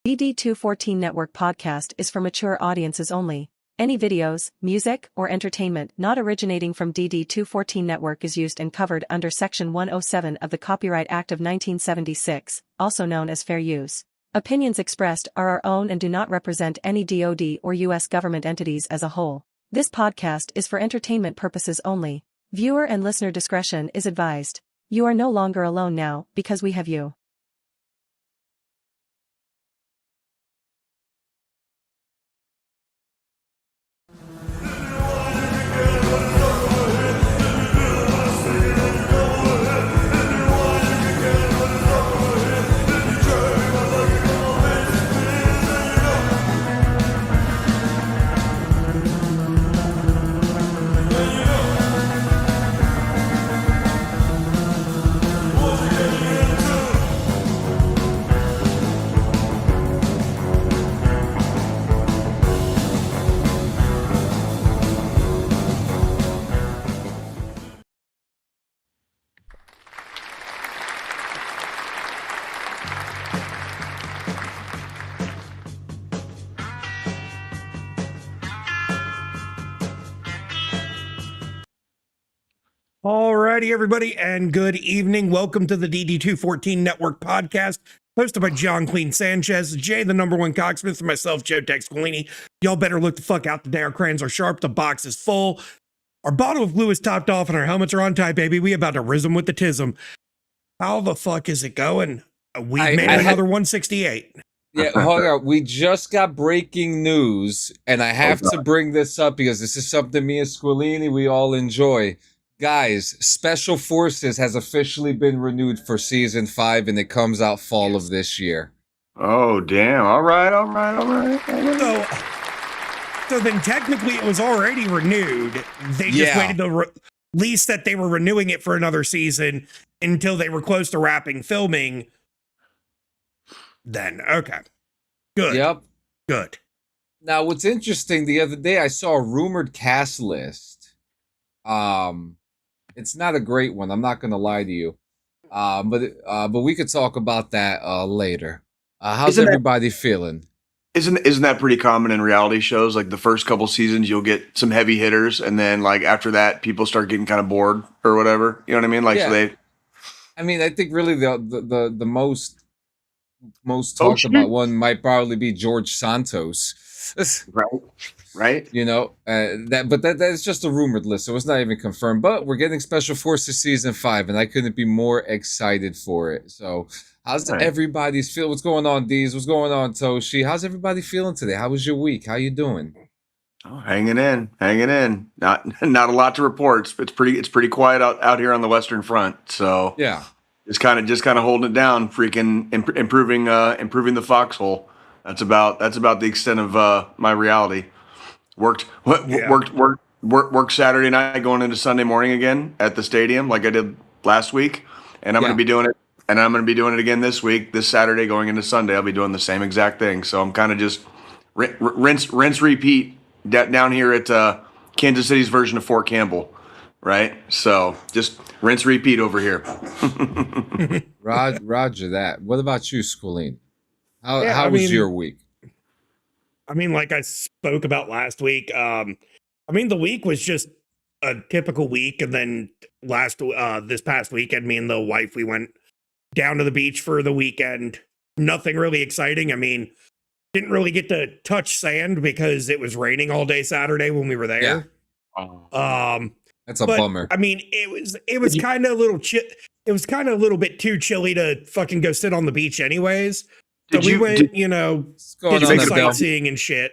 DD214 Network podcast is for mature audiences only. Any videos, music, or entertainment not originating from DD214 Network is used and covered under Section 107 of the Copyright Act of 1976, also known as fair use. Opinions expressed are our own and do not represent any DoD or U.S. government entities as a whole. This podcast is for entertainment purposes only. Viewer and listener discretion is advised. You are no longer alone now because we have you. Alrighty, everybody, and good evening. Welcome to the DD214 Network podcast, hosted by John Clean Sanchez, Jay, the number one cocksmith, and myself, Joe Tex Squillini. Y'all better look the fuck out today. Our crayons are sharp, the box is full, our bottle of glue is topped off, and our helmets are on tight, baby. We about to rism with the tism. How the fuck is it going? We made another 168. Yeah, hold on. We just got breaking news, and I have to bring this up because this is something me and Squillini, we all enjoy. Guys, Special Forces has officially been renewed for season 5, and it comes out fall of this year. Oh, damn. All right. So then technically it was already renewed. They just waited to release that they were renewing it for another season until they were close to wrapping filming. Then, okay. Good. Yep. Good. Now, what's interesting, the other day I saw a rumored cast list. It's not a great one. I'm not going to lie to you. But we could talk about that later. How's everybody feeling? Isn't that pretty common in reality shows? Like the first couple seasons, you'll get some heavy hitters, and then like after that, people start getting kind of bored or whatever. You know what I mean? Like so I mean, I think really the most talked about one might probably be George Santos. Right. You know, that's just a rumored list, so it's not even confirmed. But we're getting Special Forces season 5, and I couldn't be more excited for it. So, how's everybody's feel? What's going on, Deez? What's going on, Toshi? How's everybody feeling today? How was your week? How you doing? Oh, hanging in. Not a lot to report. It's pretty quiet out here on the Western Front. So yeah, just kind of holding it down. Freaking improving the foxhole. That's about the extent of my reality. Worked Saturday night, going into Sunday morning again at the stadium like I did last week, and I'm going to be doing it. And I'm going to be doing it again this week, this Saturday going into Sunday. I'll be doing the same exact thing. So I'm kind of just rinse, repeat down here at Kansas City's version of Fort Campbell, right? So just rinse, repeat over here. Roger that. What about you, Squillini? How was your week? I mean, like I spoke about last week, the week was just a typical week. And then this past weekend, me and the wife, we went down to the beach for the weekend. Nothing really exciting. I mean, didn't really get to touch sand because it was raining all day Saturday when we were there. Yeah. That's a bummer. I mean, it was kind of a little it was kind of a little bit too chilly to fucking go sit on the beach anyways. So we went, did some sightseeing and shit.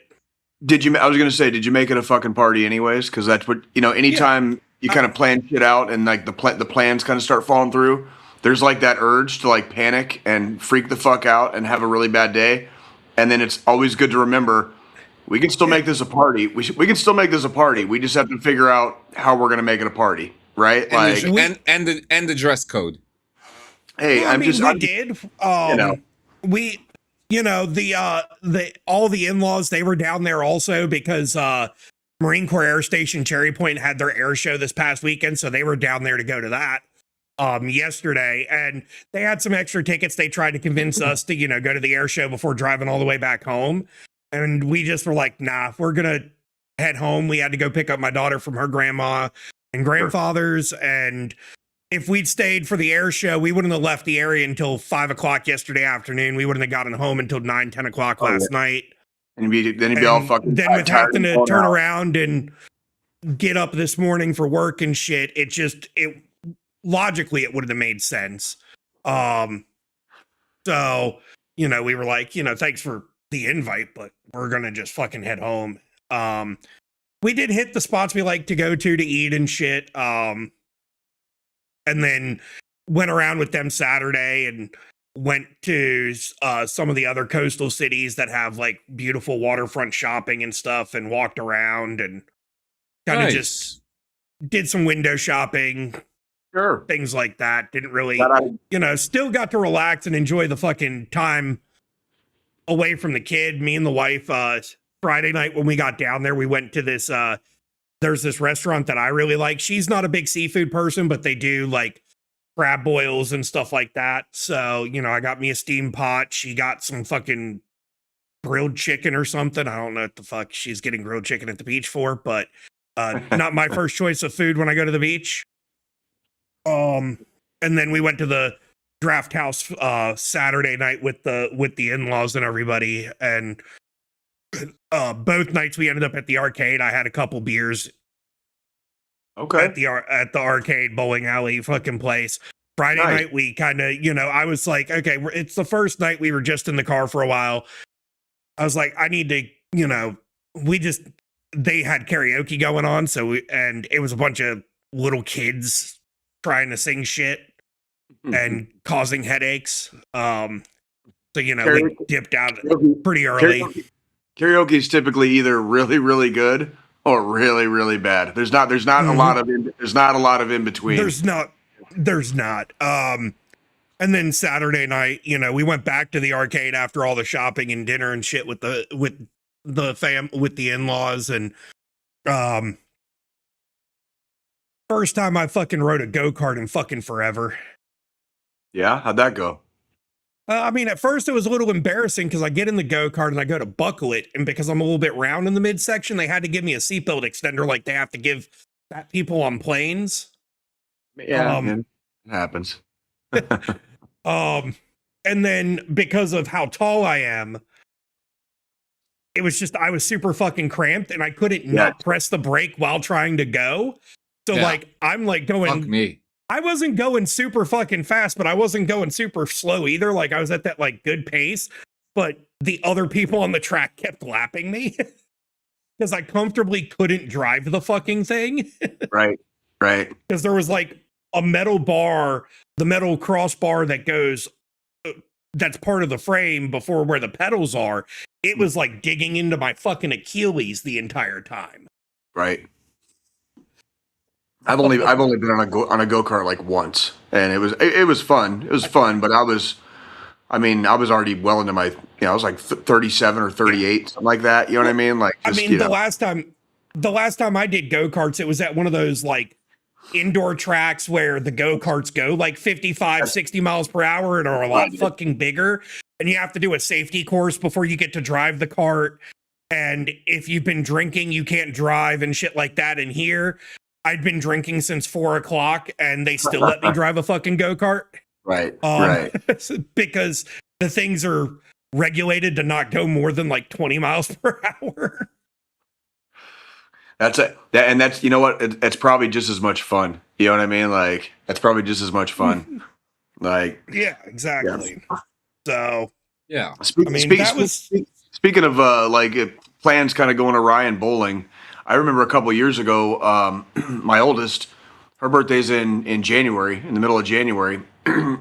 I was going to say, did you make it a fucking party anyways? Because that's what, anytime you kind of plan shit out and like the plans kind of start falling through, there's like that urge to like panic and freak the fuck out and have a really bad day. And then it's always good to remember, we can still make this a party. We can still make this a party. We just have to figure out how we're going to make it a party. Right. And the dress code. Hey, all the in-laws, they were down there also because Marine Corps Air Station Cherry Point had their air show this past weekend, so they were down there to go to that. yesterday, and they had some extra tickets. They tried to convince us to, go to the air show before driving all the way back home. And we just were like, nah, we're going to head home. We had to go pick up my daughter from her grandma and grandfather's. And if we'd stayed for the air show, we wouldn't have left the area until 5 o'clock yesterday afternoon. We wouldn't have gotten home until 9, 10 o'clock last night. And then you'd be all fucking then with tired having to and turn out. around and get up this morning for work and shit, logically it wouldn't have made sense. So, we were like, thanks for the invite, but we're gonna just fucking head home. We did hit the spots we like to go to eat and shit. And then went around with them Saturday and went to some of the other coastal cities that have like beautiful waterfront shopping and stuff, and walked around and kind of just did some window shopping. Sure. Things like that. Didn't really, still got to relax and enjoy the fucking time away from the kid. Me and the wife, Friday night when we got down there, we went to this, there's this restaurant that I really like. She's not a big seafood person, but they do like crab boils and stuff like that. So, I got me a steam pot. She got some fucking grilled chicken or something. I don't know what the fuck she's getting grilled chicken at the beach for, but not my first choice of food when I go to the beach. And then we went to the draft house Saturday night with the in-laws and everybody, and both nights we ended up at the arcade. I had a couple beers at the arcade bowling alley fucking place. Friday night we kind of, I was like, okay, it's the first night we were just in the car for a while. I was like, I need to, they had karaoke going on, and it was a bunch of little kids trying to sing shit and causing headaches. We dipped out pretty early. Karaoke is typically either really, really good or really, really bad. There's not a lot of in between. There's not. And then Saturday night, we went back to the arcade after all the shopping and dinner and shit with the in-laws, and first time I fucking rode a go-kart in fucking forever. Yeah? How'd that go? At first it was a little embarrassing because I get in the go-kart and I go to buckle it, and because I'm a little bit round in the midsection, they had to give me a seatbelt extender like they have to give fat people on planes. Yeah, it happens. And then because of how tall I am, it was just, I was super fucking cramped and I couldn't not press the brake while trying to go. So I'm like going, fuck me. I wasn't going super fucking fast, but I wasn't going super slow either. Like I was at that like good pace, but the other people on the track kept lapping me because I comfortably couldn't drive the fucking thing. Right. Because there was like a metal bar, the metal crossbar that goes, that's part of the frame before where the pedals are. It was like digging into my fucking Achilles the entire time. Right. I've only been on a go-kart like once, and it was fun. It was fun, but I was already well into my, I was like 37 or 38, something like that. You know what I mean? Like, just, the last time I did go-karts, it was at one of those like indoor tracks where the go-karts go like 55, 60 miles per hour and are a lot fucking bigger. And you have to do a safety course before you get to drive the cart. And if you've been drinking, you can't drive and shit like that in here. I'd been drinking since 4 o'clock and they still let me drive a fucking go-kart. Right. Because the things are regulated to not go more than like 20 miles per hour. That's it. And that's, you know what? It's probably just as much fun. You know what I mean? Like, that's probably just as much fun. Like, yeah, exactly. Yeah. So, yeah. Speaking of plans kind of going awry in bowling, I remember a couple years ago, my oldest, her birthday's in January, in the middle of January, and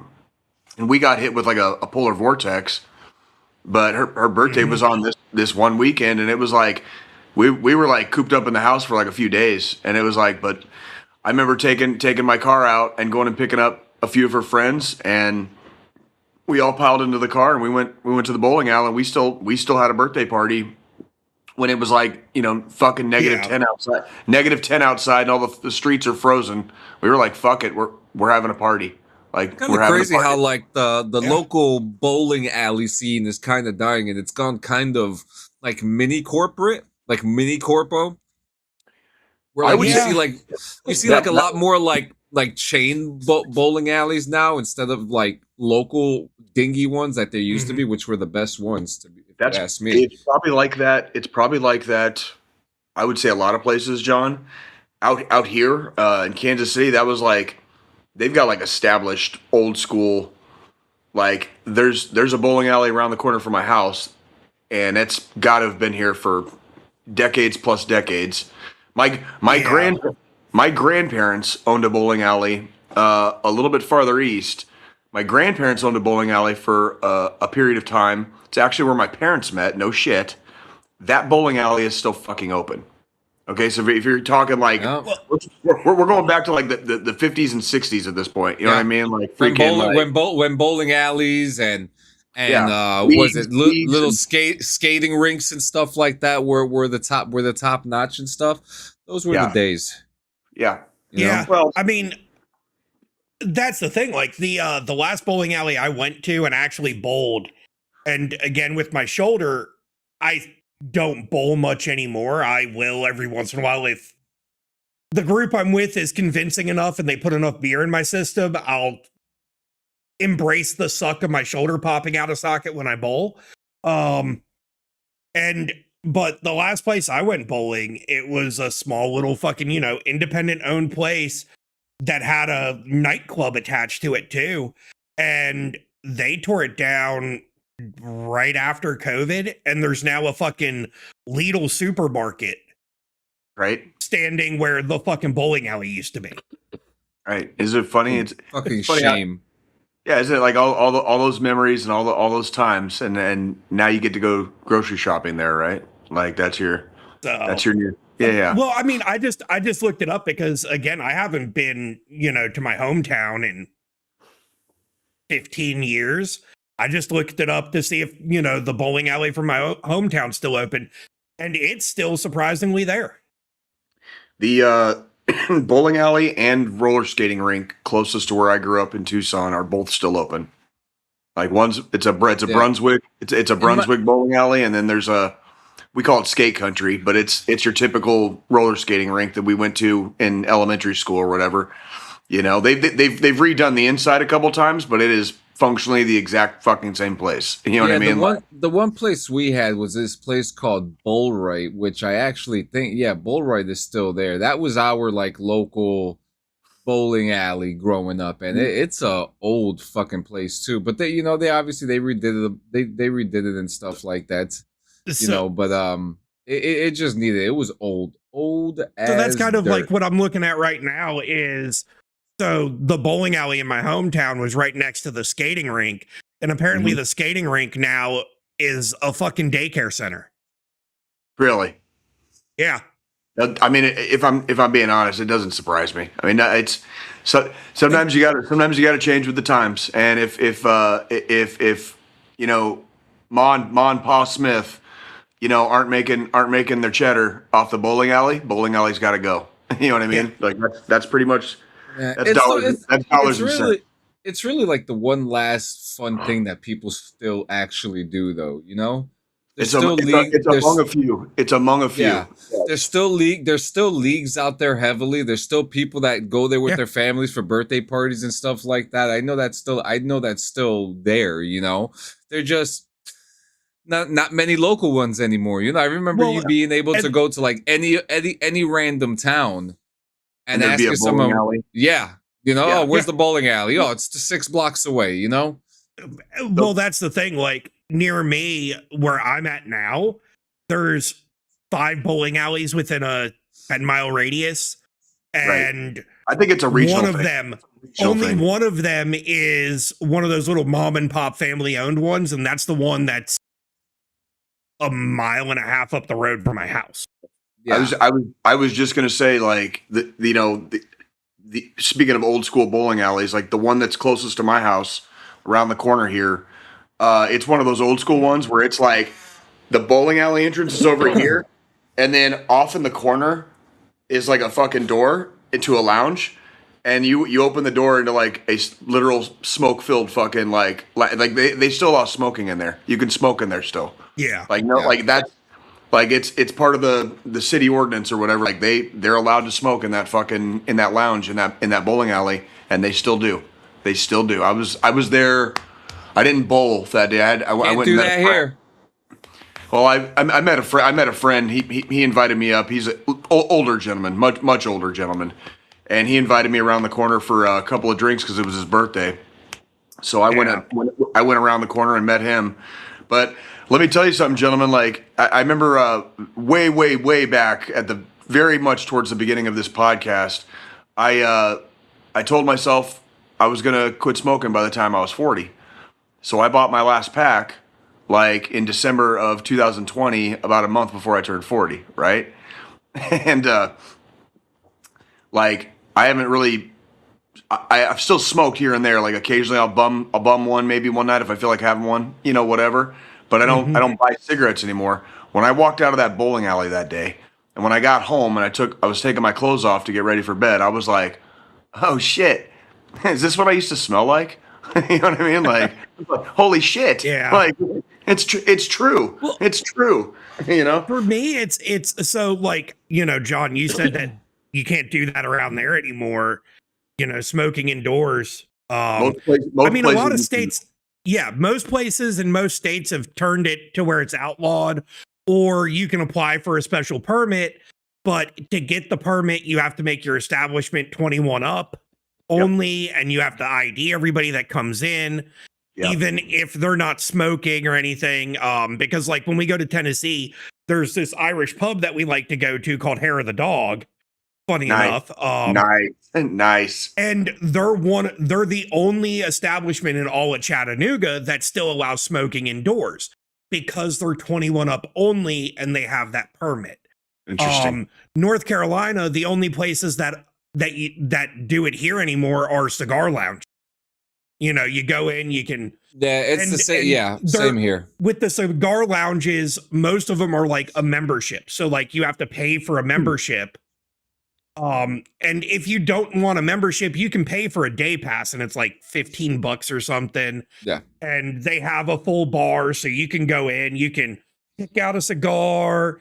we got hit with like a polar vortex. But her birthday was on this one weekend, and it was like we were like cooped up in the house for like a few days, and it was like. But I remember taking my car out and going and picking up a few of her friends, and we all piled into the car and we went to the bowling alley, and we still had a birthday party. When it was like, fucking -10 outside, -10 outside, and all the streets are frozen. We were like, fuck it, we're we're having a party. Like Kind we're of having crazy a party. how like the local bowling alley scene is kind of dying, and it's gone kind of like mini corporate, like mini corpo, where I like would you Yeah. see like that- a lot more like chain bowling alleys now instead of like local dingy ones that there used to be, which were the best ones to be, if you ask me. It's probably like that. It's probably like that. I would say a lot of places, John, out here in Kansas City, that was like they've got like established old school. Like there's a bowling alley around the corner from my house, and it's got to have been here for decades plus decades. My grandparents owned a bowling alley a little bit farther east. My grandparents owned a bowling alley for a period of time. It's actually where my parents met. No shit. That bowling alley is still fucking open. Okay, so if you're talking like Yeah. we're going back to like the 50s and 60s at this point. You know what I mean? Like freaking when bowling alleys and Yeah. was it Leagues little and- skating rinks and stuff like that were the top notch and stuff. Those were the Yeah. days. yeah. You know? Yeah. Well- I mean, that's the thing. Like the last bowling alley I went to and actually bowled, and again with my shoulder, I don't bowl much anymore. I will every once in a while if the group I'm with is convincing enough and they put enough beer in my system, I'll embrace the suck of my shoulder popping out of socket when I bowl. But the last place I went bowling, it was a small little fucking, independent owned place that had a nightclub attached to it too. And they tore it down right after COVID. And there's now a fucking Lidl supermarket Right. standing where the fucking bowling alley used to be. Right. Is it funny? It's Fucking funny how- shame. Yeah, isn't it like all those memories and all those times, and now you get to go grocery shopping there, right? Like that's your new yeah. Well, I mean, I just looked it up because again, I haven't been, to my hometown in 15 years. I just looked it up to see if, the bowling alley from my hometown's still open, and it's still surprisingly there. The bowling alley and roller skating rink closest to where I grew up in Tucson are both still open. Like it's a Brunswick, it's a Brunswick bowling alley, and then there's we call it skate country, but it's your typical roller skating rink that we went to in elementary school or whatever. They've redone the inside a couple times, but it is functionally the exact fucking same place. You know what I mean? The one place we had was this place called Bullright, which I actually think, Bullright is still there. That was our like local bowling alley growing up, and it's a old fucking place too. But they obviously they redid it. They redid it and stuff like that. But it just needed. It was old as. So that's kind of dirt. like what I'm looking at right now is. So the bowling alley in my hometown was right next to the skating rink. And apparently the skating rink now is a fucking daycare center. Really? Yeah. I mean, if I'm being honest, it doesn't surprise me. I mean, it's sometimes you gotta change with the times. And if Ma and Pa Smith, aren't making their cheddar off the bowling alley's got to go. You know what I mean? Yeah. Like that's pretty much. Yeah, That's dollars. That's dollars and cents. It's really like the one last fun thing that people still actually do, though. It's among a few. It's among a few. Yeah, there's still leagues out there heavily. There's still people that go there with their families for birthday parties and stuff like that. I know that's still there. They're just not many local ones anymore. I remember you being able to go to like any random town. And there'd be a bowling alley. Oh, where's the bowling alley? Oh, it's just 6 blocks away, Well, that's the thing. Like near me, where I'm at now, there's 5 bowling alleys within a 10-mile radius. And right. I think it's a regional one of them, only one of them is one of those little mom and pop family owned ones. And that's the one that's a mile and a half up the road from my house. Yeah. I was just gonna say like the speaking of old school bowling alleys, like the one that's closest to my house around the corner here, it's one of those old school ones where it's like the bowling alley entrance is over here, and then off in the corner is like a fucking door into a lounge, and you open the door into like a literal smoke filled fucking like they still allow smoking in there. You can smoke in there still. Yeah. Like no, like that's like it's part of the city ordinance or whatever. Like they're allowed to smoke in that fucking in that lounge in that bowling alley, and they still do. They still do. I was there. I didn't bowl that day. I went do and met that a friend. here. Well, I met a friend. I met a friend. He invited me up. He's an older gentleman, much older gentleman, and he invited me around the corner for a couple of drinks because it was his birthday. So I went around the corner and met him. But let me tell you something, gentlemen. Like I remember way back at the very much towards the beginning of this podcast, I told myself I was gonna quit smoking by the time I was 40. So I bought my last pack like in December of 2020, about a month before I turned 40, right? And like I haven't really, I've still smoked here and there. Like occasionally I'll bum one maybe one night if I feel like having one, you know, whatever. But I don't buy cigarettes anymore. When I walked out of that bowling alley that day, and when I got home and I was taking my clothes off to get ready for bed, I was like, oh shit, is this what I used to smell like? You know what I mean? Like, holy shit. Yeah. Like, it's true. Well, it's true. You know? For me, it's so like, you know, John, you said that you can't do that around there anymore, you know, smoking indoors. Most I mean, a lot of places- states, yeah, most places and most states have turned it to where it's outlawed, or you can apply for a special permit. But to get the permit, you have to make your establishment 21 up only, and you have to ID everybody that comes in, even if they're not smoking or anything. Because like when we go to Tennessee, there's this Irish pub that we like to go to called Hair of the Dog. Funny enough. Nice. And they're the only establishment in all of Chattanooga that still allows smoking indoors because they're 21 up only and they have that permit. Interesting. North Carolina, the only places that do it here anymore are cigar lounge. You know, you go in, you can. Yeah, it's the same. Yeah, same here. With the cigar lounges, most of them are like a membership. So like you have to pay for a membership. And if you don't want a membership, you can pay for a day pass and it's like $15 or something. Yeah. And they have a full bar. So you can go in, you can pick out a cigar,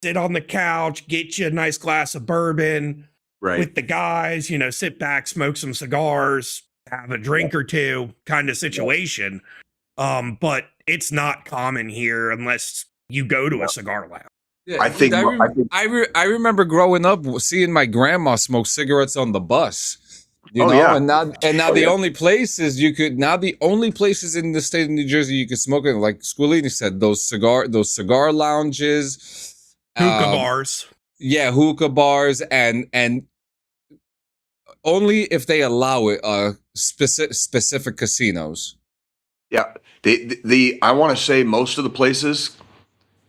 sit on the couch, get you a nice glass of bourbon with the guys, you know, sit back, smoke some cigars, have a drink or two kind of situation. But it's not common here unless you go to a cigar lounge. Yeah, I remember growing up seeing my grandma smoke cigarettes on the bus. You know, and now the only places in the state of New Jersey you could smoke it, like Squillini said, those cigar lounges, hookah bars. Yeah, hookah bars, and only if they allow it, specific casinos. Yeah, I want to say most of the places,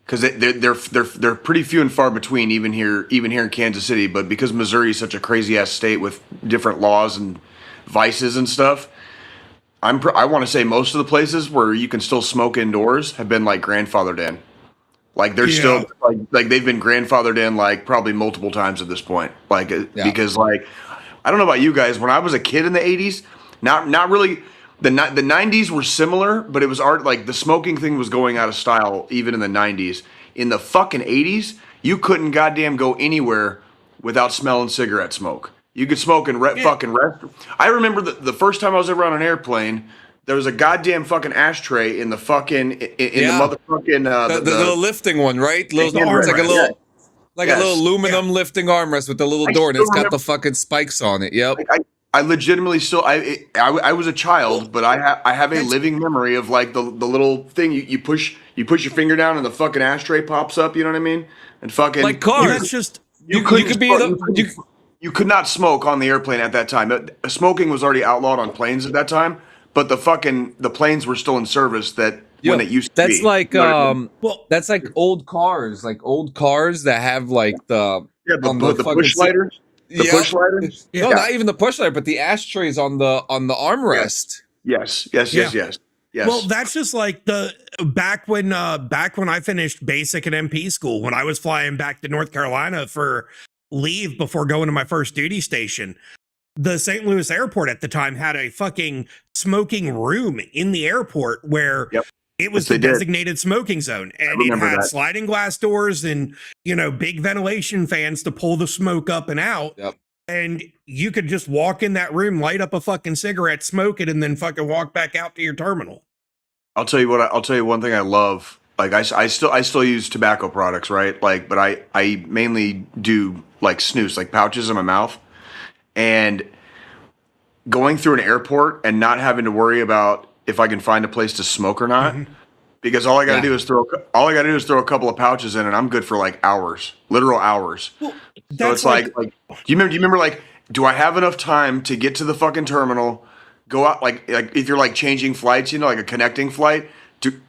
because they're pretty few and far between, even here in Kansas City. But because Missouri is such a crazy ass state with different laws and vices and stuff, I want to say most of the places where you can still smoke indoors have been like grandfathered in. Like they're still like they've been grandfathered in like probably multiple times at this point. Like because like I don't know about you guys, when I was a kid in the 80s, not really. The 90s were similar, but it was like the smoking thing was going out of style even in the 90s. In the fucking 80s, you couldn't goddamn go anywhere without smelling cigarette smoke. You could smoke in fucking restaurants. I remember the first time I was ever on an airplane, there was a goddamn fucking ashtray in the fucking the motherfucking the little lifting one, right? It's like a little aluminum lifting armrest with the little door, and it's got the fucking spikes on it. Yep. I legitimately still I was a child, but I have a living memory of like the little thing you push your finger down and the fucking ashtray pops up. You know what I mean? And fucking like cars. That's just you could not smoke on the airplane at that time. Smoking was already outlawed on planes at that time, but the planes were still in service when it used to be. That's like that's like old cars that have like the push lighter. The push lighter? No, not even the push lighter, but the ashtrays on the armrest. Yes. Well, that's just like back when I finished basic and MP school, when I was flying back to North Carolina for leave before going to my first duty station. the St. Louis airport at the time had a fucking smoking room in the airport where it was the designated smoking zone, and it had sliding glass doors and, you know, big ventilation fans to pull the smoke up and out. Yep. And you could just walk in that room, light up a fucking cigarette, smoke it, and then fucking walk back out to your terminal. I'll tell you one thing I love. Like I still use tobacco products, right? Like, but I mainly do like snus, like pouches in my mouth. And going through an airport and not having to worry about if I can find a place to smoke or not, because all I got to do is throw a couple of pouches in, and I'm good for like hours, literal hours. Well, so it's like do you remember like, do I have enough time to get to the fucking terminal, go out like if you're like changing flights, you know, like a connecting flight,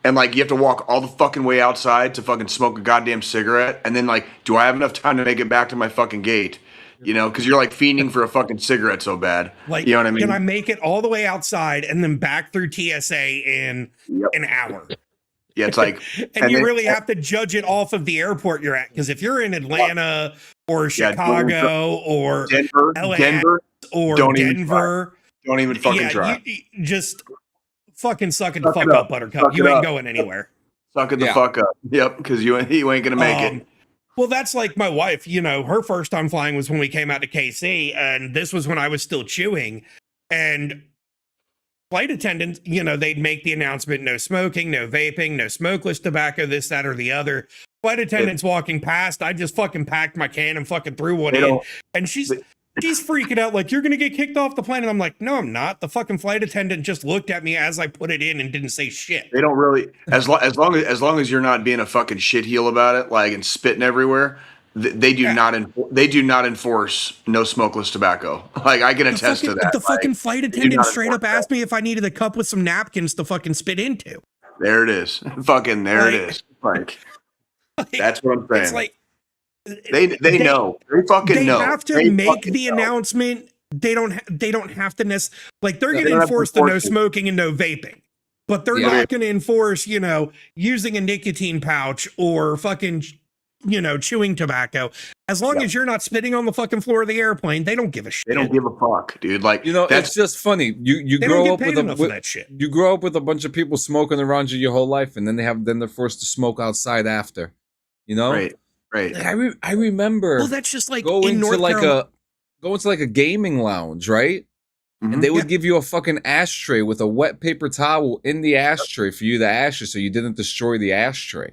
and like you have to walk all the fucking way outside to fucking smoke a goddamn cigarette, and then like, do I have enough time to make it back to my fucking gate? You know, because you're like fiending for a fucking cigarette so bad. Like, you know what I mean? Can I make it all the way outside and then back through TSA in an hour? Yeah, it's like, and you really have to judge it off of the airport you're at. Because if you're in Atlanta or Chicago or Denver or Denver, don't even fucking try. You just fucking suck it the fuck up, Buttercup. You ain't going anywhere. Suck it the fuck up. Yep, because you ain't gonna make it. Well, that's like my wife, you know, her first time flying was when we came out to KC, and this was when I was still chewing. And flight attendants, you know, they'd make the announcement, no smoking, no vaping, no smokeless tobacco, this, that, or the other. Flight attendants walking past, I just fucking packed my can and fucking threw one in. And she's freaking out like, you're going to get kicked off the plane. And I'm like, no, I'm not. The fucking flight attendant just looked at me as I put it in and didn't say shit. They don't really, as long as you're not being a fucking shitheel about it, like, and spitting everywhere, they do not enforce no smokeless tobacco. Like, I can attest to that. The fucking flight attendant straight up asked me if I needed a cup with some napkins to fucking spit into. There it is. Fucking there it is. Like, that's what I'm saying. It's like, they know. They fucking know. They have to make the announcement. They don't have to like, they're going to enforce the no smoking and no vaping, but they're not going to enforce, you know, using a nicotine pouch or fucking, you know, chewing tobacco. As long as you're not spitting on the fucking floor of the airplane, they don't give a shit. They don't give a fuck, dude. Like, you know, it's just funny. You grow up with that shit. You grow up with a bunch of people smoking around you your whole life, and then they're forced to smoke outside after. You know, right. I remember. Well, that's just like going to like a gaming lounge, right? Mm-hmm. And they would give you a fucking ashtray with a wet paper towel in the ashtray for you to ash it, so you didn't destroy the ashtray.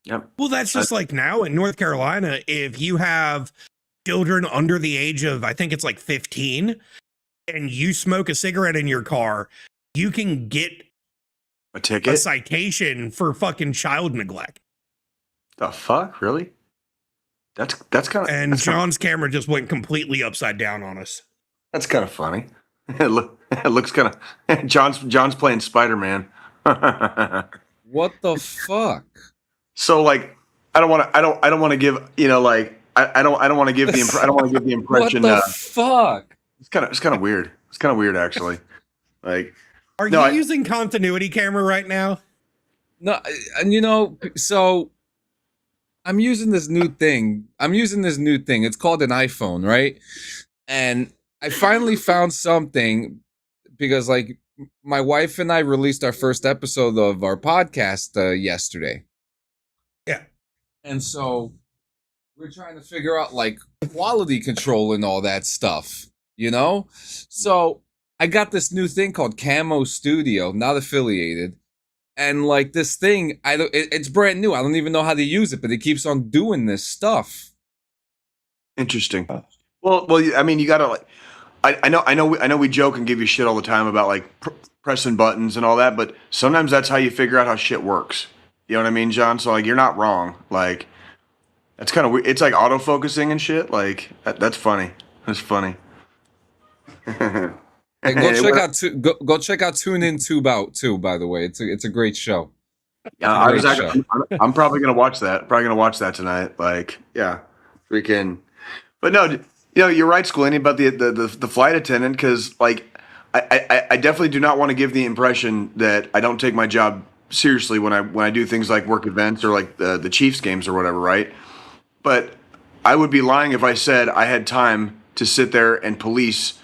Yep. Well, that's just like now in North Carolina, if you have children under the age of, I think it's like 15, and you smoke a cigarette in your car, you can get a ticket, a citation for fucking child neglect. The fuck, really? That's kind of. And John's camera just went completely upside down on us. That's kind of funny. It looks kind of. John's playing Spider-Man. What the fuck? So like, I don't want to give, you know, like, I don't want to give the impression. What the fuck? It's kind of weird. It's kind of weird, actually. Like, are you using continuity camera right now? No, and you know, so I'm using this new thing. It's called an iPhone, right? And I finally found something because, like, my wife and I released our first episode of our podcast yesterday. Yeah. And so we're trying to figure out, like, quality control and all that stuff, you know? So I got this new thing called Camo Studio, not affiliated. And, like, this thing, it's brand new. I don't even know how to use it, but it keeps on doing this stuff. Interesting. Well, I mean, you gotta, like, I know we joke and give you shit all the time about, like, pressing buttons and all that, but sometimes that's how you figure out how shit works. You know what I mean, John? So, like, you're not wrong. Like, that's kind of weird. It's like autofocusing and shit. Like, that's funny. That's funny. Hey, go check out Tune In Tube Out too. By the way, it's a great show. I'm probably gonna watch that. Probably gonna watch that tonight. Like, yeah, freaking. But no, you know, you're right, Squillini, about the flight attendant, because, like, I definitely do not want to give the impression that I don't take my job seriously when I do things like work events or like the Chiefs games or whatever, right? But I would be lying if I said I had time to sit there and police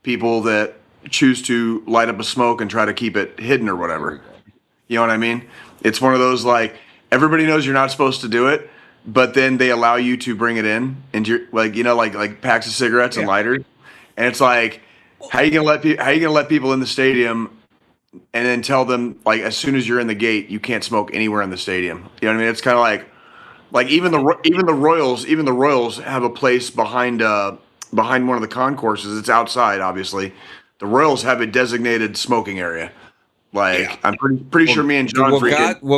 people that choose to light up a smoke and try to keep it hidden or whatever. You know what I mean? It's one of those, like, everybody knows you're not supposed to do it, but then they allow you to bring it in and you're like, you know, like packs of cigarettes and lighters. And it's like, how you gonna let people in the stadium and then tell them, like, as soon as you're in the gate, you can't smoke anywhere in the stadium? You know what I mean? It's kind of like even the Royals have a place behind one of the concourses. It's outside, obviously. The Royals have a designated smoking area. Like, I'm pretty sure me and John.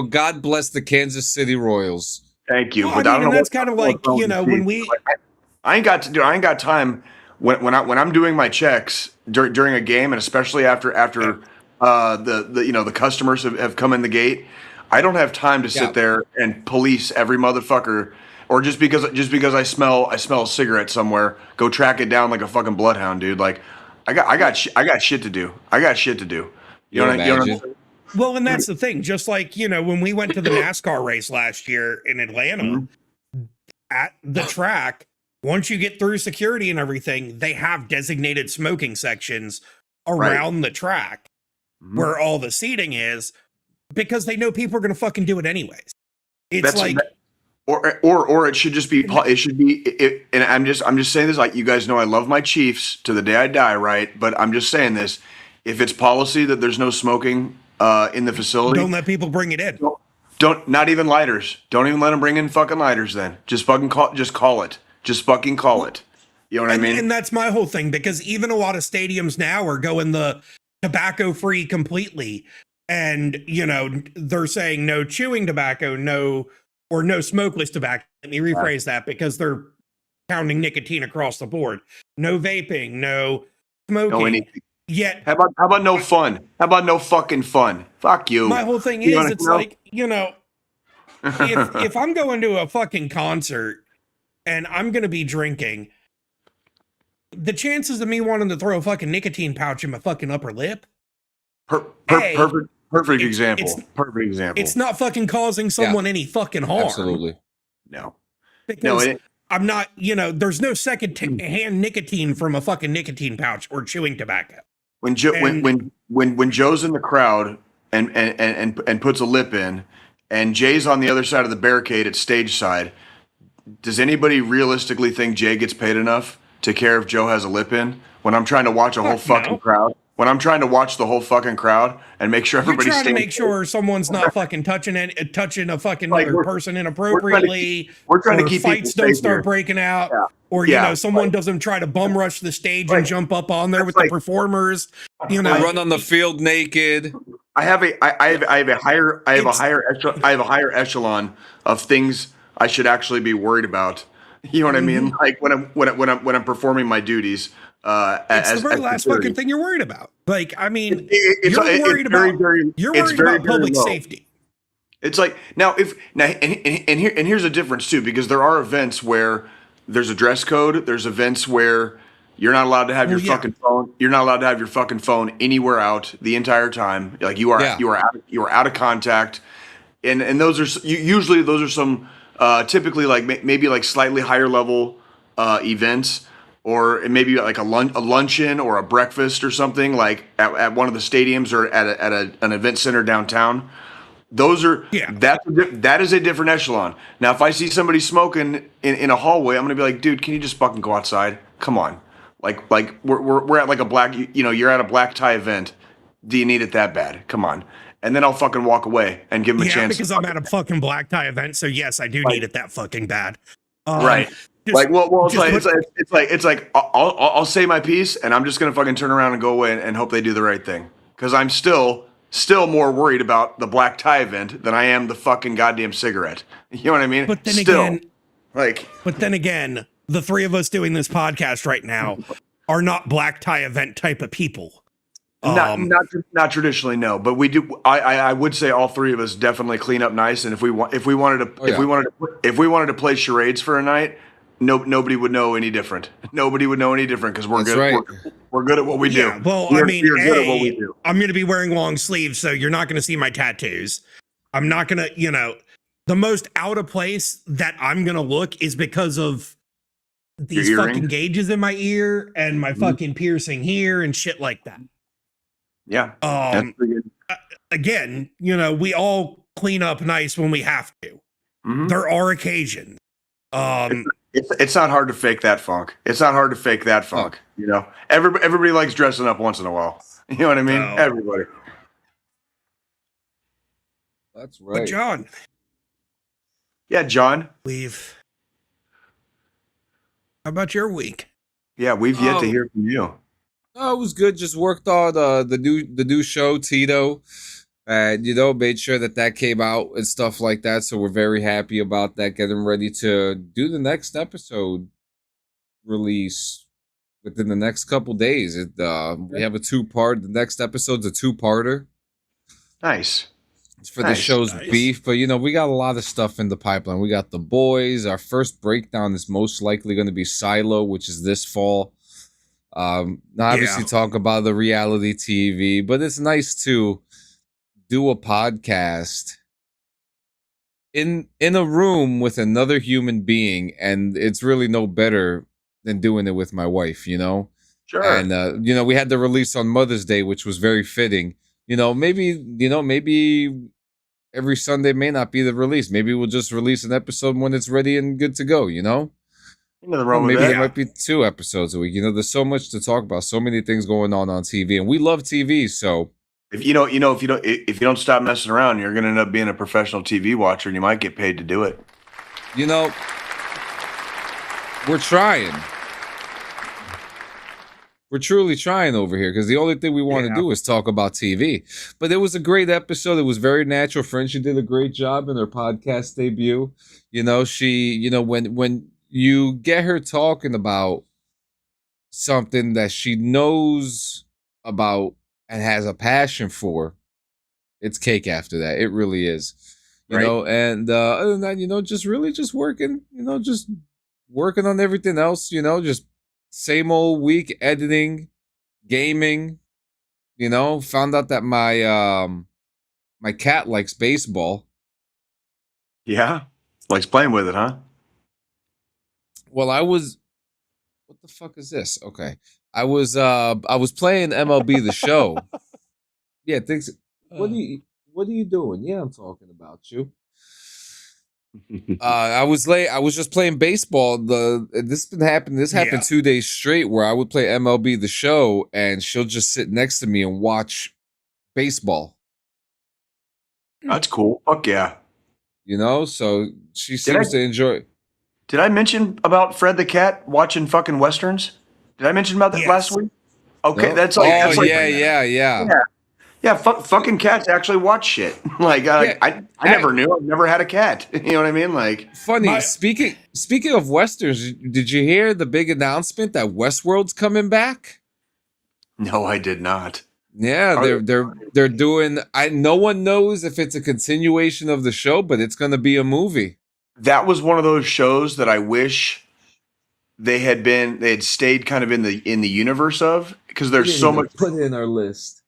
God bless the Kansas City Royals. Thank you. Well, but I mean, and that's kind of like, you know, when we. I ain't got time when I'm doing my checks during a game, and especially after the customers have come in the gate. I don't have time to sit there and police every motherfucker, or just because I smell a cigarette somewhere, go track it down like a fucking bloodhound, dude. Like, I got shit to do. I got shit to do. You know what I'm saying? Well, and that's the thing. Just like, you know, when we went to the NASCAR race last year in Atlanta, at the track, once you get through security and everything, they have designated smoking sections around the track where all the seating is, because they know people are going to fucking do it anyways. It's or it should just be, and I'm just saying this, like, you guys know I love my Chiefs to the day I die, right? But I'm just saying this. If it's policy that there's no smoking in the facility, don't let people bring it in. Don't not even lighters. Don't even let them bring in fucking lighters. Then just fucking call it. Just fucking call it. You know what I mean? And that's my whole thing, because even a lot of stadiums now are going the tobacco free completely, and you know they're saying no chewing tobacco, no smokeless tobacco. Let me rephrase that, because they're counting nicotine across the board. No vaping, no smoking. No anything. Yet, how about no fun? How about no fucking fun? Fuck you. My whole thing is, it's like, you know, if I'm going to a fucking concert and I'm going to be drinking, the chances of me wanting to throw a fucking nicotine pouch in my fucking upper lip. Perfect example. Perfect example. It's not fucking causing someone any fucking harm. Absolutely. No. Because I'm not, you know, there's no second hand nicotine from a fucking nicotine pouch or chewing tobacco. When Joe's in the crowd and puts a lip in, and Jay's on the other side of the barricade at stage side, does anybody realistically think Jay gets paid enough to care if Joe has a lip in? When I'm trying to watch a whole fucking crowd, when I'm trying to watch the whole fucking crowd and make sure everybody's trying to make sure someone's not fucking touching a fucking other person inappropriately. We're trying to keep fights don't start breaking out. Yeah. Or, you know, someone doesn't try to bum rush the stage and jump up on there with the performers. You know, run on the field naked. I have a higher echelon of things I should actually be worried about. You know what I mean? Like when I'm performing my duties. It's the very last fucking thing you're worried about. Like, I mean, you're worried about public safety. It's like here's a difference too, because there are events where there's a dress code. There's events where you're not allowed to have your fucking phone. You're not allowed to have your fucking phone anywhere out the entire time. Like you are out of contact. And those are usually some typically like maybe like slightly higher level events, or maybe like a luncheon or a breakfast or something like at one of the stadiums or at an event center downtown. Those are that is a different echelon. Now, if I see somebody smoking in a hallway, I'm gonna be like, dude, can you just fucking go outside? Come on, like we're at like a black, you know, you're at a black tie event. Do you need it that bad? Come on. And then I'll fucking walk away and give him a chance. Because I'm at a fucking black tie event, so yes, I do need it that fucking bad. Right. It's like I'll say my piece, and I'm just gonna fucking turn around and go away and hope they do the right thing, because I'm still more worried about the black tie event than I am the fucking goddamn cigarette. You know what I mean? But then again, the three of us doing this podcast right now are not black tie event type of people. Not traditionally, no, but we do. I would say all three of us definitely clean up nice, and if we wanted to play charades for a night, nobody would know any different. Nobody would know any different, because we're good. Right. We're good at what we do. Yeah, well, we're good at what we do. I'm going to be wearing long sleeves, so you're not going to see my tattoos. I'm not going to, the most out of place that I'm going to look is because of these Your fucking earrings? gauges in my ear and my Mhm. fucking piercing here and shit like that. Yeah. That's pretty good. Again, we all clean up nice when we have to. Mhm. There are occasions. It's not hard to fake that funk. It's not hard to fake that funk. Everybody likes dressing up once in a while. You know what I mean? No. Everybody. That's But right. John, Yeah, John. how about your week? Yeah, we've yet to hear from you. Oh, it was good. Just worked on the new show Tito, and made sure that came out and stuff like that. So we're very happy about that. Getting ready to do the next episode release within the next couple days. We have a 2-part. The next episode's a 2-parter. Nice. It's for the show's Nice. beef, but we got a lot of stuff in the pipeline. We got The Boys. Our first breakdown is most likely going to be Silo, which is this fall. Obviously talk about the reality TV, but it's nice to do a podcast in a room with another human being, and it's really no better than doing it with my wife, Sure. And we had the release on Mother's Day, which was very fitting. Maybe every Sunday may not be the release. Maybe we'll just release an episode when it's ready and good to go, Nothing wrong with maybe that. there might be 2 episodes a week. There's so much to talk about, so many things going on TV, and we love TV. So If you don't stop messing around, you're going to end up being a professional TV watcher, and you might get paid to do it. we're trying. We're truly trying over here, because the only thing we want to do is talk about TV. But it was a great episode. It was very natural. Frenchie did a great job in her podcast debut. She, when you get her talking about something that she knows about and has a passion for, it's cake after that. It really is. Right. And other than that, just really just working, just working on everything else, just same old week, editing, gaming, found out that my cat likes baseball. Yeah. Likes playing with it, huh? Well, what the fuck is this? Okay. I was playing MLB The Show. Yeah, thanks. What are you doing? Yeah, I'm talking about you. I was just playing baseball. This happened 2 days straight, where I would play MLB The Show, and she'll just sit next to me and watch baseball. That's cool. Fuck yeah. So she seems to enjoy. Did I mention about Fred the cat watching fucking westerns? Did I mention about that last week? Okay, No? that's like Yeah. Yeah, fucking cats actually watch shit. I never knew. I've never had a cat. You know what I mean? Like, funny. Speaking of westerns, did you hear the big announcement that Westworld's coming back? no, I did not. Yeah, they're doing. No one knows if it's a continuation of the show, but it's going to be a movie. That was one of those shows that I wish they had stayed kind of in the universe of, because there's so much. Put it in our list.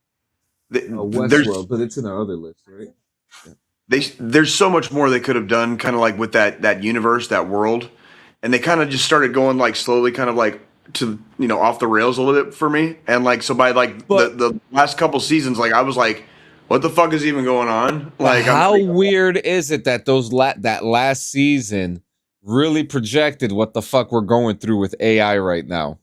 Westworld, but it's in our other list, right? There's so much more they could have done, kind of like with that universe, that world, and they kind of just started going like slowly, kind of like to off the rails a little bit for me. And like so by like the last couple seasons, like I was like, what the fuck is even going on? Like, how weird is it that that last season really projected what the fuck we're going through with AI right now?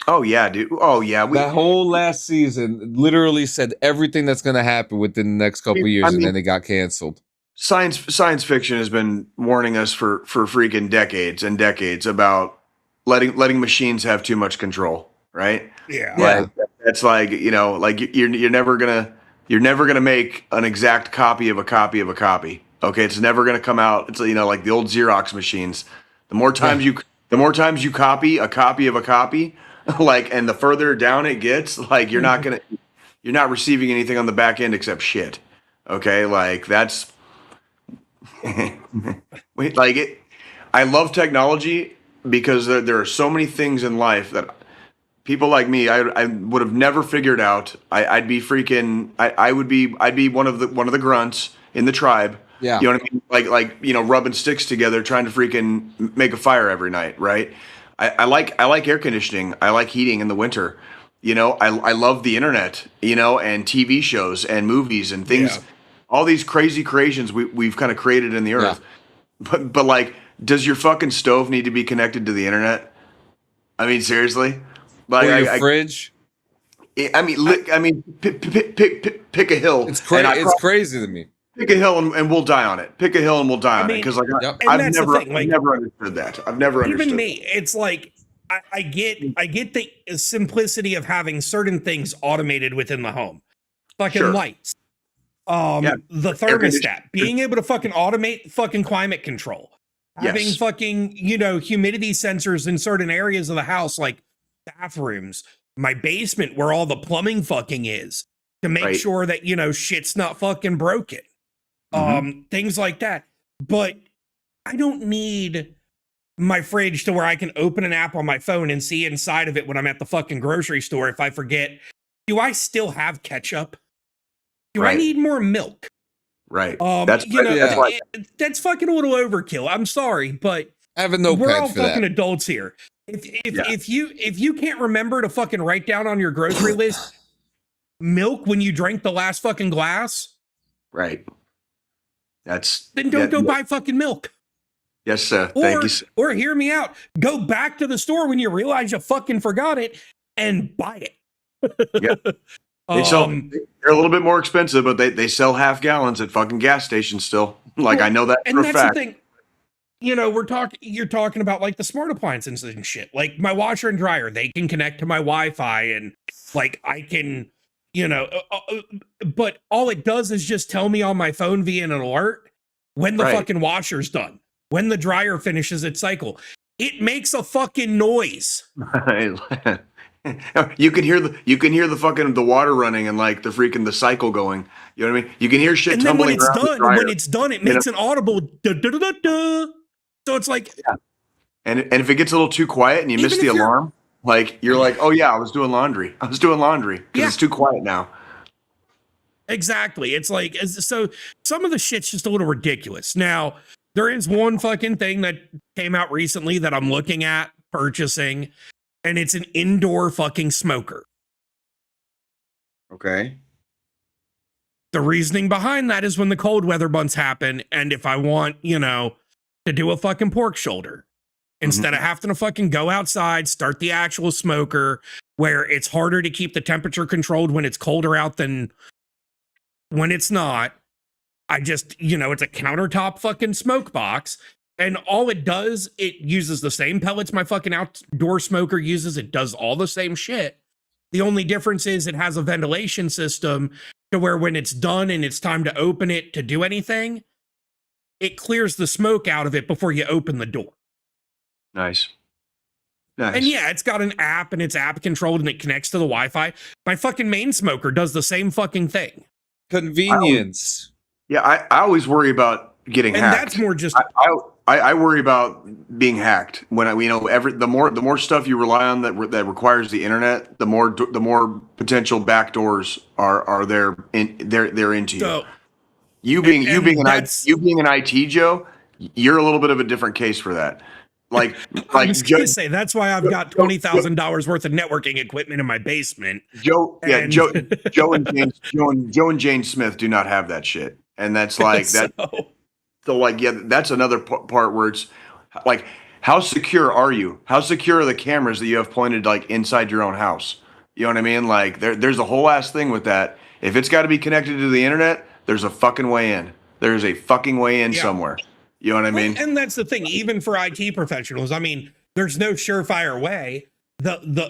Oh yeah, dude. Oh yeah. That whole last season literally said everything that's going to happen within the next couple of years, and then it got canceled. Science fiction has been warning us for freaking decades and decades about letting machines have too much control, right? Yeah. Like, that's like, like you're never gonna make an exact copy of a copy of a copy. Okay, it's never gonna come out. It's like the old Xerox machines. The more times you copy a copy of a copy, like, and the further down it gets, like you're not receiving anything on the back end except shit. Okay, like that's like it. I love technology because there are so many things in life that people like me, I would have never figured out. I'd be one of the grunts in the tribe. Yeah. You know what I mean? Like rubbing sticks together, trying to freaking make a fire every night, right? I like air conditioning. I like heating in the winter. You know, I love the internet, you know, and TV shows and movies and things, all these crazy creations we've kind of created in the earth. But like, does your fucking stove need to be connected to the internet? I mean, seriously? Like, or your fridge? Pick a hill. It's crazy to me. Pick a hill and we'll die on it. Pick a hill and we'll die on it. Because like, I've never understood that. I've never understood. Even me, it's like, I get the simplicity of having certain things automated within the home. Fucking lights. The thermostat. Being able to fucking automate fucking climate control. Having fucking, you know, humidity sensors in certain areas of the house, like bathrooms, my basement where all the plumbing fucking is, to make sure that, you know, shit's not fucking broken. Things like that. But I don't need my fridge to where I can open an app on my phone and see inside of it when I'm at the fucking grocery store. If I forget, do I still have ketchup? Do I need more milk? Right. That's fucking a little overkill. I'm sorry, but I have a notepad we're all for fucking that. adults here. If you can't remember to fucking write down on your grocery list milk when you drank the last fucking glass, right? Then don't go buy fucking milk. Yes, sir. Thank you, sir. Or hear me out. Go back to the store when you realize you fucking forgot it and buy it. Yep. They're a little bit more expensive, but they sell half gallons at fucking gas stations still. Like, I know that for a fact. The thing. You know, you're talking about like the smart appliances and shit. Like my washer and dryer, they can connect to my Wi-Fi and like I can, you know, but all it does is just tell me on my phone via an alert when the fucking washer's done, when the dryer finishes its cycle. It makes a fucking noise. You can hear the fucking the water running and like the cycle going. You know what I mean? You can hear shit tumbling around. When it's done, it makes an audible da-da-da-da-da. So it's like, and if it gets a little too quiet and you miss the alarm, like you're like, oh yeah, I was doing laundry because it's too quiet now. Exactly. It's like, so some of the shit's just a little ridiculous. Now, there is one fucking thing that came out recently that I'm looking at purchasing, and it's an indoor fucking smoker. Okay. The reasoning behind that is when the cold weather months happen, and if I want, you know, to do a fucking pork shoulder, instead of having to fucking go outside, start the actual smoker, where it's harder to keep the temperature controlled when it's colder out than when it's not. I just, you know, it's a countertop fucking smoke box. And all it does, it uses the same pellets my fucking outdoor smoker uses. It does all the same shit. The only difference is it has a ventilation system to where when it's done and it's time to open it to do anything, it clears the smoke out of it before you open the door. Nice. And yeah, it's got an app and it's app controlled and it connects to the Wi-Fi. My fucking main smoker does the same fucking thing. Convenience. I always worry about getting hacked. And that's more just... I worry about being hacked when the more stuff you rely on that requires the internet, the more potential backdoors are there they're into you. So, you being an IT Joe, you're a little bit of a different case for that. Like I was gonna say that's why I've got $20,000 worth of networking equipment in my basement. Joe and Jane Smith do not have that shit, and that's like that. So like, yeah, that's another part where it's like, how secure are you? How secure are the cameras that you have pointed like inside your own house? You know what I mean? Like there's a whole ass thing with that. If it's got to be connected to the internet, there's a fucking way in. There's a fucking way in somewhere. You know what I mean? And that's the thing, even for IT professionals. I mean, there's no surefire way.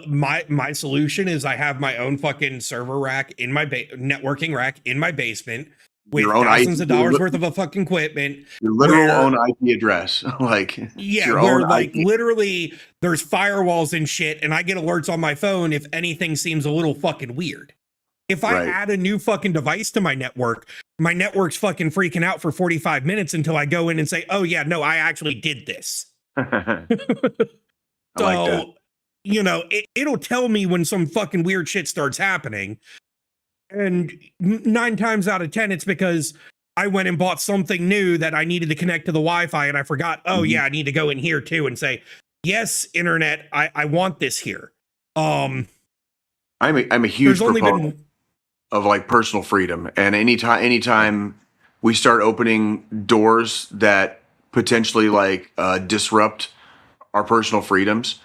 My solution is I have my own fucking server rack in my networking rack in my basement. With thousands of dollars worth of a fucking equipment. Your literal own IP address. Like, yeah, where like literally there's firewalls and shit, and I get alerts on my phone if anything seems a little fucking weird. If I add a new fucking device to my network's fucking freaking out for 45 minutes until I go in and say, oh yeah, no, I actually did this. I like that. You know, it'll tell me when some fucking weird shit starts happening. And 9 times out of 10, it's because I went and bought something new that I needed to connect to the Wi-Fi and I forgot, oh yeah, I need to go in here too and say, yes, internet, I want this here. I'm a huge proponent of like personal freedom, and anytime we start opening doors that potentially like disrupt our personal freedoms,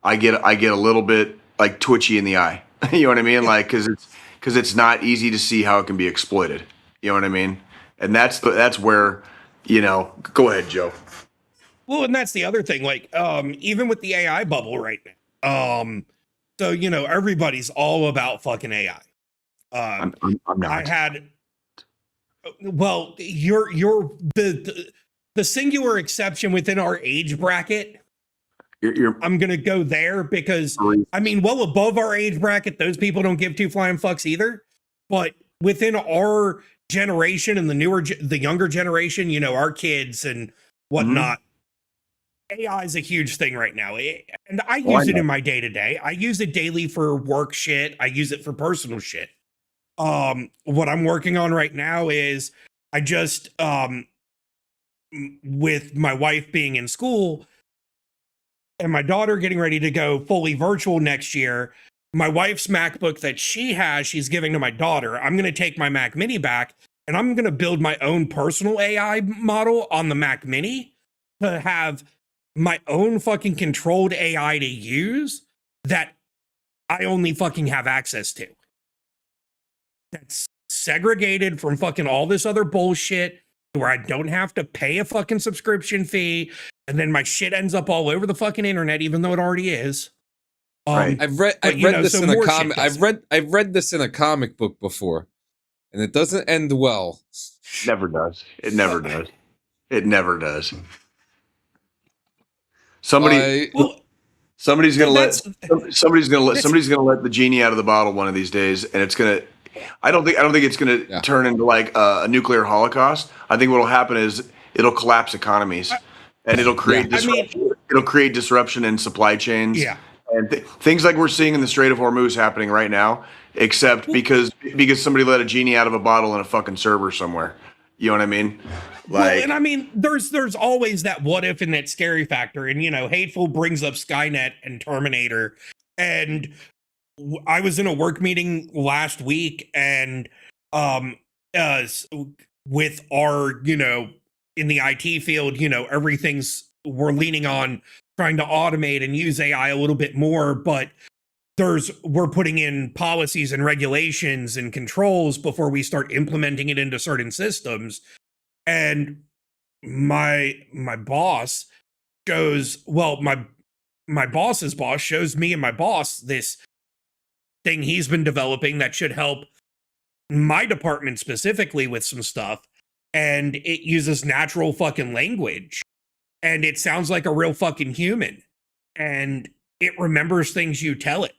I get a little bit like twitchy in the eye. You know what I mean? Like because it's not easy to see how it can be exploited. You know what I mean? And that's where, go ahead, Joe. Well, and that's the other thing. Like even with the AI bubble right now. So everybody's all about fucking AI. I'm not. I had. Well, you're the singular exception within our age bracket. I'm gonna go there because I mean, well above our age bracket, those people don't give two flying fucks either. But within our generation and the younger generation, our kids and whatnot, AI is a huge thing right now. And I use it in my day to day. I use it daily for work shit. I use it for personal shit. What I'm working on right now is I just with my wife being in school and my daughter getting ready to go fully virtual next year, my wife's MacBook that she's giving to my daughter. I'm going to take my Mac Mini back and I'm going to build my own personal AI model on the Mac Mini to have my own fucking controlled AI to use that I only fucking have access to. That's segregated from fucking all this other bullshit where I don't have to pay a fucking subscription fee and then my shit ends up all over the fucking internet, even though it already is. Right. I've read this in a comic. I've read this in a comic book before, and it doesn't end well. Never does. It never does. It never does. Somebody's gonna let the genie out of the bottle one of these days, and it's gonna. I don't think it's gonna turn into like a nuclear holocaust. I think what'll happen is it'll collapse economies, and it'll create disruption. It'll create disruption in supply chains. Yeah. And things like we're seeing in the Strait of Hormuz happening right now, except because somebody let a genie out of a bottle in a fucking server somewhere. You know what I mean? Well, and I mean, there's always that what if and that scary factor. And, Hateful brings up Skynet and Terminator. And I was in a work meeting last week and with our, in the IT field, we're leaning on trying to automate and use AI a little bit more, but we're putting in policies and regulations and controls before we start implementing it into certain systems. And my boss shows, my boss's boss shows me and my boss this thing he's been developing that should help my department specifically with some stuff. And it uses natural fucking language. And it sounds like a real fucking human. And it remembers things you tell it.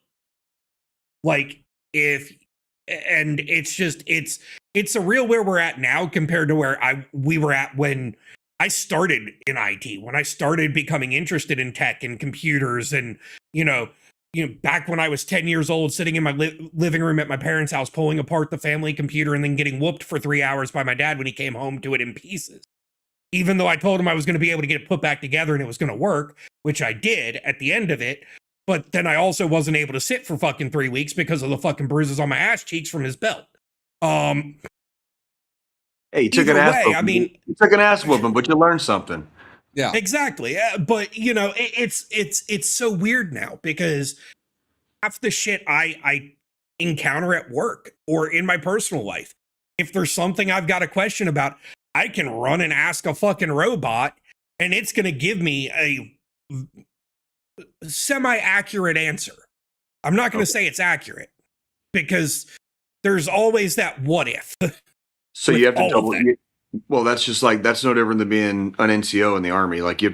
It's a real where we're at now compared to where we were at when I started in IT, when I started becoming interested in tech and computers and, back when I was 10 years old, sitting in my living room at my parents' house, pulling apart the family computer and then getting whooped for 3 hours by my dad when he came home to it in pieces. Even though I told him I was going to be able to get it put back together and it was going to work, which I did at the end of it. But then I also wasn't able to sit for fucking 3 weeks because of the fucking bruises on my ass cheeks from his belt. Hey, you took an ass whooping. You took an ass whooping, but you learned something. Yeah, exactly. But it's so weird now because half the shit I encounter at work or in my personal life, if there's something I've got a question about, I can run and ask a fucking robot and it's going to give me a semi-accurate answer. I'm not going to say it's accurate because there's always that what if. So you have to double. Well, that's no different than being an NCO in the Army. Like you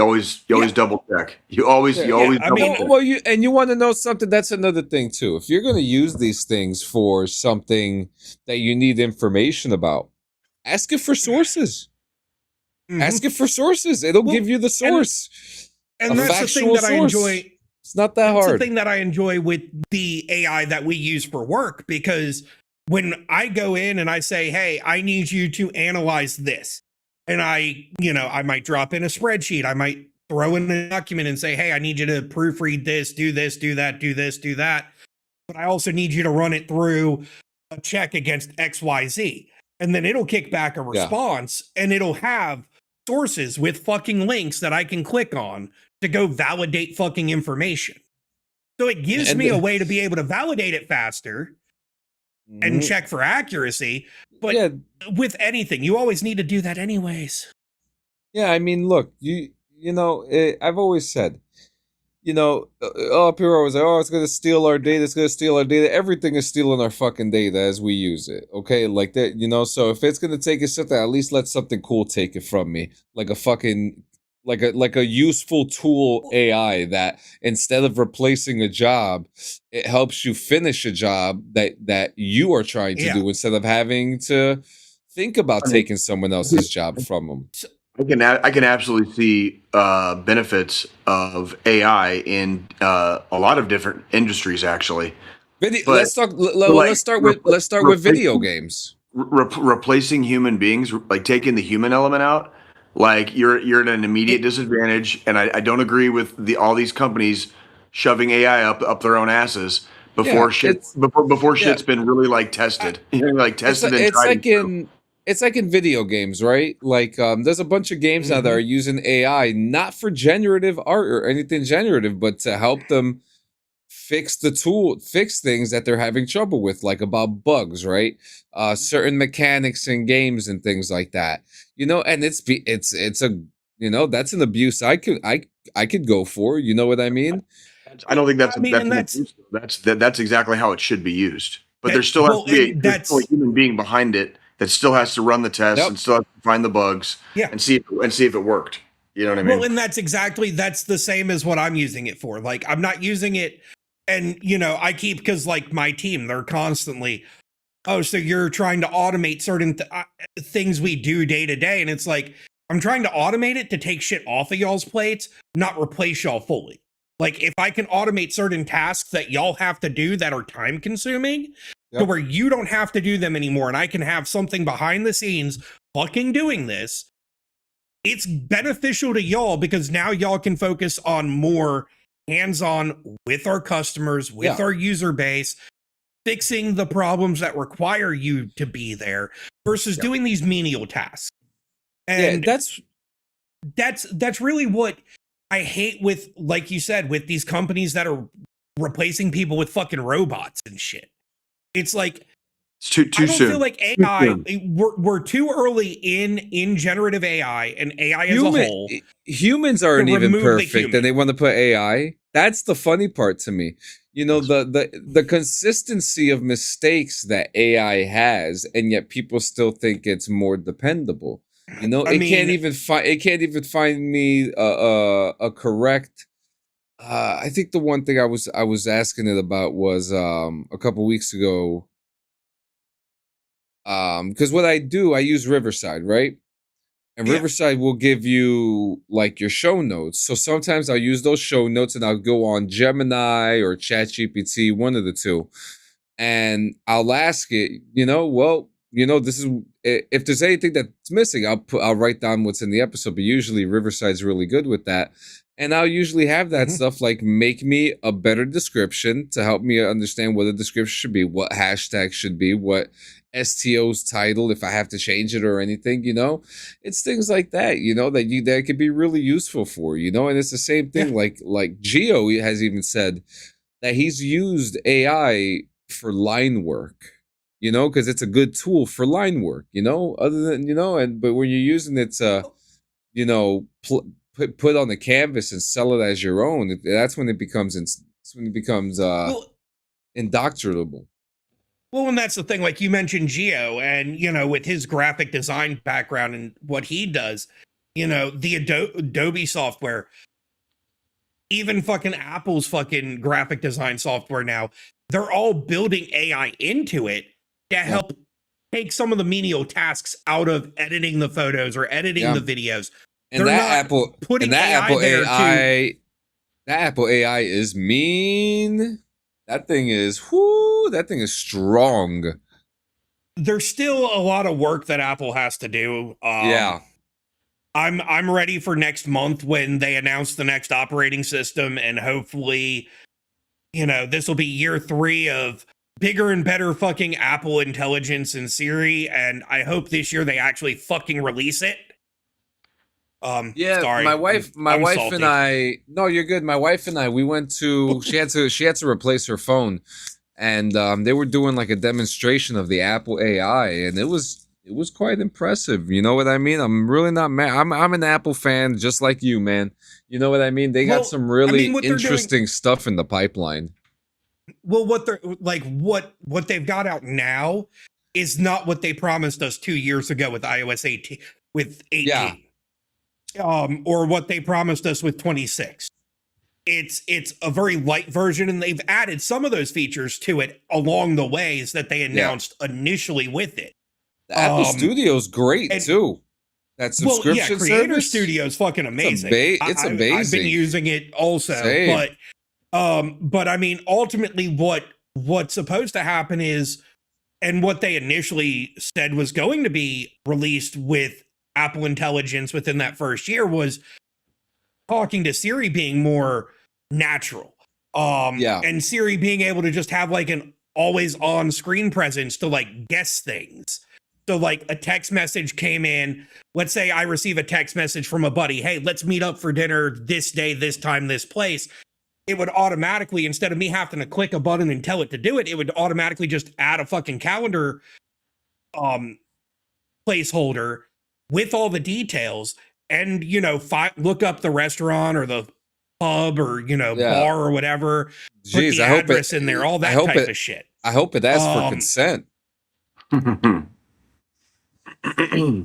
always double check. You always double check. Well, you want to know something? That's another thing too. If you're going to use these things for something that you need information about, ask it for sources. Mm-hmm. Ask it for sources. It'll give you the source. And that's the thing that I enjoy. It's not that hard. That's the thing that I enjoy with the AI that we use for work, because when I go in and I say, hey, I need you to analyze this, and I might drop in a spreadsheet, I might throw in a document and say, hey, I need you to proofread this, do that, do this, do that. But I also need you to run it through a check against XYZ. And then it'll kick back a response and it'll have sources with fucking links that I can click on to go validate fucking information. So it gives me a way to be able to validate it faster and check for accuracy. But with anything, you always need to do that anyways. Yeah, I mean, look, you know, I've always said, you know, people are always like, oh, it's going to steal our data, it's going to steal our data. Everything is stealing our fucking data as we use it, okay? Like that, you know, so if it's going to take it something, at least let something cool take it from me. Like a fucking, like a useful tool AI that instead of replacing a job, it helps you finish a job that you are trying to do instead of having to think about taking someone else's job from them. I can absolutely see benefits of AI in a lot of different industries, actually. Let's start with video games. Replacing human beings, like taking the human element out, like you're at an immediate disadvantage. And I don't agree with all these companies shoving AI up their own asses before shit's been really like tested. Like tested and tried. It's like in video games, right? Like, there's a bunch of games now that are using AI, not for generative art or anything generative, but to help them fix things that they're having trouble with, like about bugs, right? Certain mechanics in games and things like that. You know, and it's a, you know, that's an abuse I could go for. You know what I mean? I don't think that's exactly how it should be used. But there's still has to be a human being behind it that still has to run the tests and still has to find the bugs and see if it worked. You know what I mean? Well, and that's the same as what I'm using it for. Like, I'm not using it, and you know, I keep, because like my team, they're constantly, oh, so you're trying to automate certain things we do day to day, and it's like, I'm trying to automate it to take shit off of y'all's plates, not replace y'all fully. Like, if I can automate certain tasks that y'all have to do that are time consuming, to where you don't have to do them anymore, and I can have something behind the scenes fucking doing this, it's beneficial to y'all, because now y'all can focus on more hands-on with our customers, with our user base, fixing the problems that require you to be there versus doing these menial tasks. And that's really what I hate with, like you said, with these companies that are replacing people with fucking robots and shit. It's like, it's too soon. I feel like AI, we're too early in generative AI and AI as a whole. Humans aren't even perfect, and they want to put AI. That's the funny part to me. You know, the consistency of mistakes that AI has, and yet people still think it's more dependable. You know, it can't even find me a correct. I think the one thing I was asking it about was a couple weeks ago. Because what I do, I use Riverside, right? And Riverside will give you like your show notes. So sometimes I'll use those show notes and I'll go on Gemini or ChatGPT, one of the two, and I'll ask it, you know, well, you know, this is, if there's anything that's missing, I'll write down what's in the episode. But usually Riverside's really good with that. And I'll usually have that stuff like make me a better description to help me understand what a description should be, what hashtag should be, what STO's title, if I have to change it or anything, you know. It's things like that, you know, that could be really useful for, you know. And it's the same thing, like Geo has even said that he's used AI for line work, you know, because it's a good tool for line work, you know, other than, you know, but when you're using it to, you know, put on the canvas and sell it as your own, that's when it becomes indoctrinable. Well, and that's the thing, like you mentioned Geo, and you know, with his graphic design background and what he does, you know, the Adobe software, even fucking Apple's fucking graphic design software now, they're all building AI into it to help take some of the menial tasks out of editing the photos or editing the videos. And that Apple AI is mean. That thing is strong. There's still a lot of work that Apple has to do. I'm ready for next month when they announce the next operating system, and hopefully, this will be year 3 of bigger and better fucking Apple Intelligence and Siri, and I hope this year they actually fucking release it. Yeah, sorry, my wife I'm and salty. I. No, you're good. My wife and I. We went to. She had to replace her phone, and they were doing like a demonstration of the Apple AI, and it was quite impressive. You know what I mean? I'm really not mad. I'm an Apple fan, just like you, man. You know what I mean? They got some really what they're interesting stuff in the pipeline. Well, what they're like, what they've got out now is not what they promised us 2 years ago with iOS 18, with 18. Yeah. Or what they promised us with 26. It's a very light version, and they've added some of those features to it along the ways that they announced initially with it. The Apple Studio's great too. That subscription Creator service? Studio is fucking amazing. It's amazing. I've been using it also. Same. But I mean, ultimately what's supposed to happen is, and what they initially said was going to be released with Apple Intelligence within that first year, was talking to Siri being more natural. And Siri being able to just have like an always on screen presence to like guess things. So like a text message came in, let's say I receive a text message from a buddy, hey, let's meet up for dinner this day, this time, this place. It would automatically, instead of me having to click a button and tell it to do it, it would automatically just add a fucking calendar placeholder with all the details, and look up the restaurant or the pub or bar or whatever. Jeez, put the address in there, all that type of shit. I hope it asks for consent.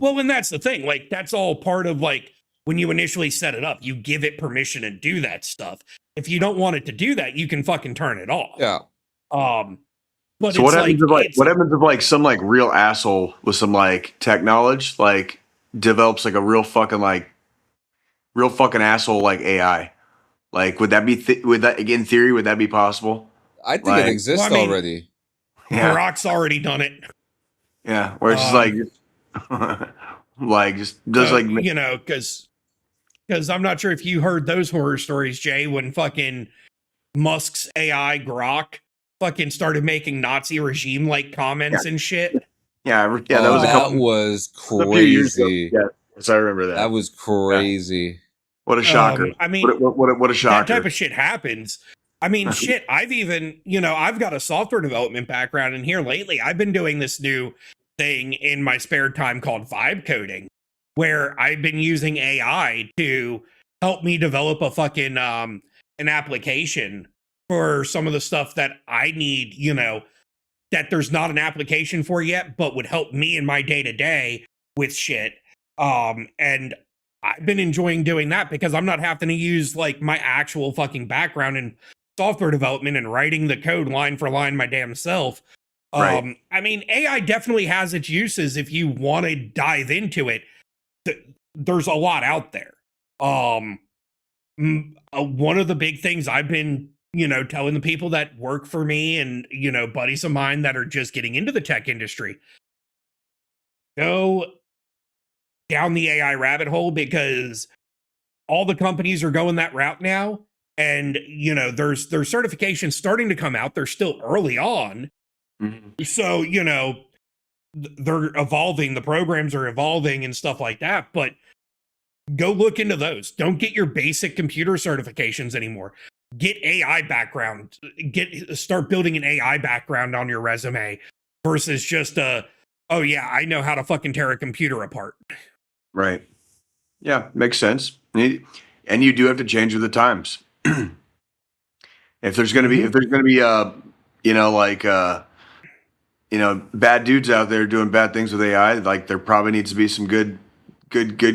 Well, and that's the thing. Like, that's all part of like when you initially set it up, you give it permission to do that stuff. If you don't want it to do that, you can fucking turn it off. Yeah. But so what happens if like some like real asshole with some like tech knowledge like develops like a real fucking asshole like AI? Like, would that be in theory, would that be possible? I think it exists already. Yeah. Barack's already done it. Yeah, where it's just like like just does like because I'm not sure if you heard those horror stories, Jay, when fucking Musk's AI Grok fucking started making Nazi regime like comments and shit. Yeah, that was crazy. Yes, I remember that. That was crazy. Yeah. What a shocker! I mean, what a shocker! That type of shit happens. I mean, shit. I've even I've got a software development background, and here lately, I've been doing this new thing in my spare time called vibe coding, where I've been using AI to help me develop a fucking an application for some of the stuff that I need, that there's not an application for yet, but would help me in my day-to-day with shit. And I've been enjoying doing that because I'm not having to use like my actual fucking background in software development and writing the code line for line my damn self. Right. I mean, AI definitely has its uses if you want to dive into it. There's a lot out there. One of the big things I've been, telling the people that work for me and, buddies of mine that are just getting into the tech industry, go down the AI rabbit hole, because all the companies are going that route now. And, there's certifications starting to come out. They're still early on. Mm-hmm. So, they're evolving, the programs are evolving and stuff like that, but go look into those. Don't get your basic computer certifications anymore. Get AI background, start building an AI background on your resume versus just oh yeah, I know how to fucking tear a computer apart. Right. Yeah, makes sense. And you do have to change with the times. If there's going to be bad dudes out there doing bad things with AI, like there probably needs to be some good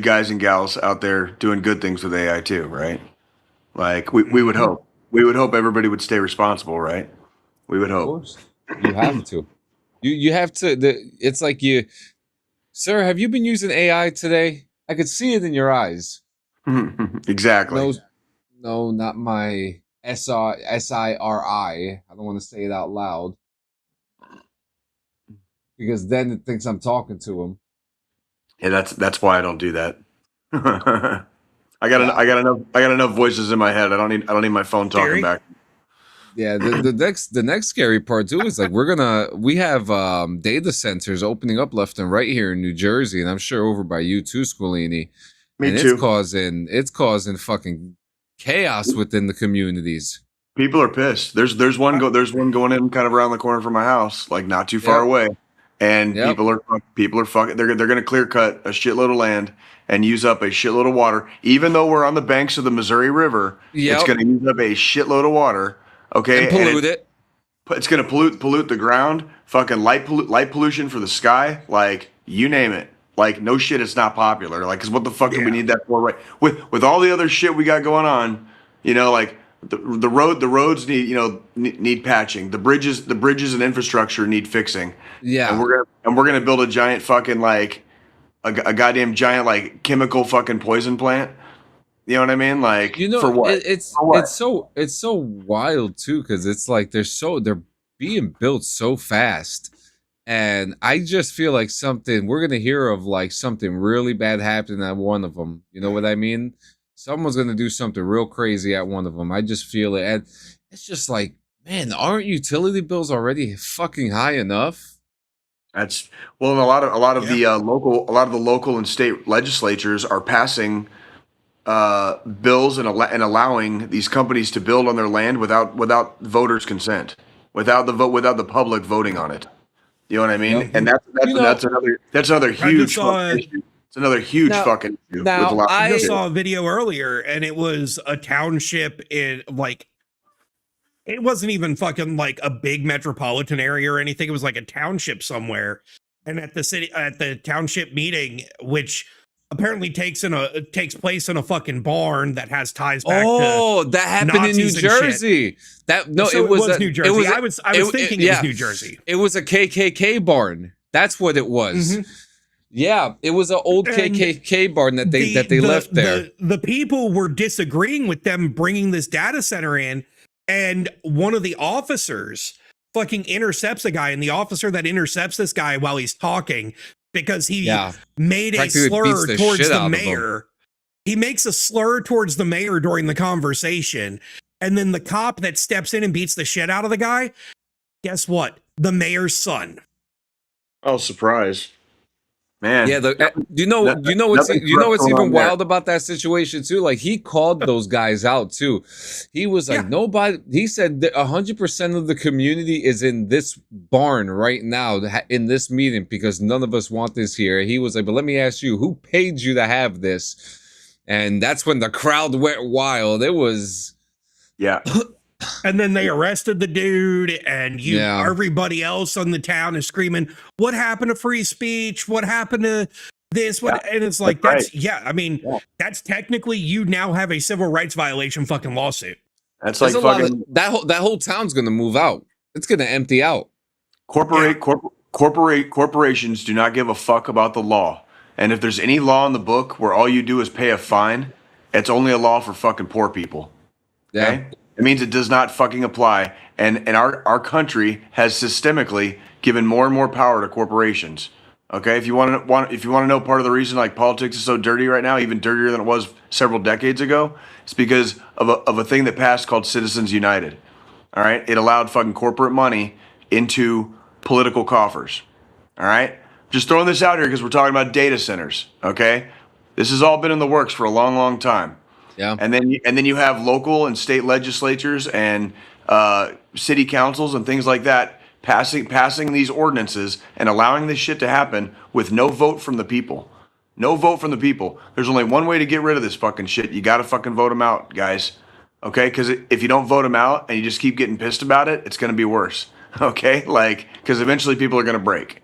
guys and gals out there doing good things with AI too, right? Like we would hope everybody would stay responsible, right? We would hope. Of course. You have to. You have to. It's like sir, have you been using AI today? I could see it in your eyes. Exactly. No, not my SIRI. I don't want to say it out loud, because then it thinks I'm talking to him. Yeah, that's why I don't do that. I got enough voices in my head. I don't need my phone talking Siri? back. Yeah, the next scary part too is like we have data centers opening up left and right here in New Jersey, and I'm sure over by you too, Squillini. Me And too. it's causing fucking chaos within the communities. People are pissed. There's one going in kind of around the corner from my house, like not too far Yep. away. And Yep. people are fucking. They're going to clear cut a shitload of land and use up a shitload of water. Even though we're on the banks of the Missouri River, Yep. it's going to use up a shitload of water. Okay, And pollute it. It's going to pollute the ground. Fucking light pollution for the sky. Like you name it. Like no shit, it's not popular. Like, cause what the fuck do we need that for? Right? With all the other shit we got going on, you know, like the roads need patching. The bridges and infrastructure need fixing. Yeah. And we're gonna build a giant fucking like a goddamn giant like chemical fucking poison plant. You know what I mean? Like, You know, for what? it's For what? it's so wild too, because it's like they're being built so fast, and I just feel like we're gonna hear of like something really bad happening at one of them. You know what I mean? Someone's gonna do something real crazy at one of them. I just feel it, and it's just like, man, aren't utility bills already fucking high enough? That's well, and a lot of the local and state legislatures are passing bills and allowing these companies to build on their land without voters' consent, without the public voting on it. You know what I mean? Yep. And that's another huge fucking issue. It's another huge fucking issue. now, with a lot of I just shit. saw a video earlier, and it was a township in like, it wasn't even fucking like a big metropolitan area or anything. It was like a township somewhere. And at the township meeting, which apparently takes place in a fucking barn that has ties back to That happened in New Nazis and shit. Jersey. So it was New Jersey. I was thinking it was New Jersey. It was a KKK barn. That's what it was. Mhm. Yeah, it was an old And KKK barn that they left there. The people were disagreeing with them bringing this data center in, and one of the officers fucking intercepts a guy, and the officer that intercepts this guy while he's talking, because he made a Practically beats slur the towards shit the out of him. mayor. He makes a slur towards the mayor during the conversation, and then the cop that steps in and beats the shit out of the guy, guess what? The mayor's son. Oh, surprise, man! Yeah, you know what's even wild about that situation too? Like he called those guys out too. He was like, nobody. He said that 100% of the community is in this barn right now in this meeting because none of us want this here. He was like, but let me ask you, who paid you to have this? And that's when the crowd went wild. It was And then they arrested the dude, and everybody else on the town is screaming, "What happened to free speech? What happened to this?" And it's like, that's technically, you now have a civil rights violation fucking lawsuit. That's like fucking that whole town's gonna move out. It's gonna empty out. Corporations do not give a fuck about the law. And if there's any law in the book where all you do is pay a fine, it's only a law for fucking poor people. Okay? It means it does not fucking apply. And our country has systemically given more and more power to corporations. Okay? If you want to know part of the reason like politics is so dirty right now, even dirtier than it was several decades ago, it's because of a thing that passed called Citizens United. All right? It allowed fucking corporate money into political coffers. All right? Just throwing this out here because we're talking about data centers, okay? This has all been in the works for a long, long time. Yeah. And then you have local and state legislatures and city councils and things like that passing these ordinances and allowing this shit to happen with no vote from the people. No vote from the people. There's only one way to get rid of this fucking shit. You got to fucking vote them out, guys. Okay? Because if you don't vote them out and you just keep getting pissed about it, it's going to be worse. Okay? Like, because eventually people are going to break.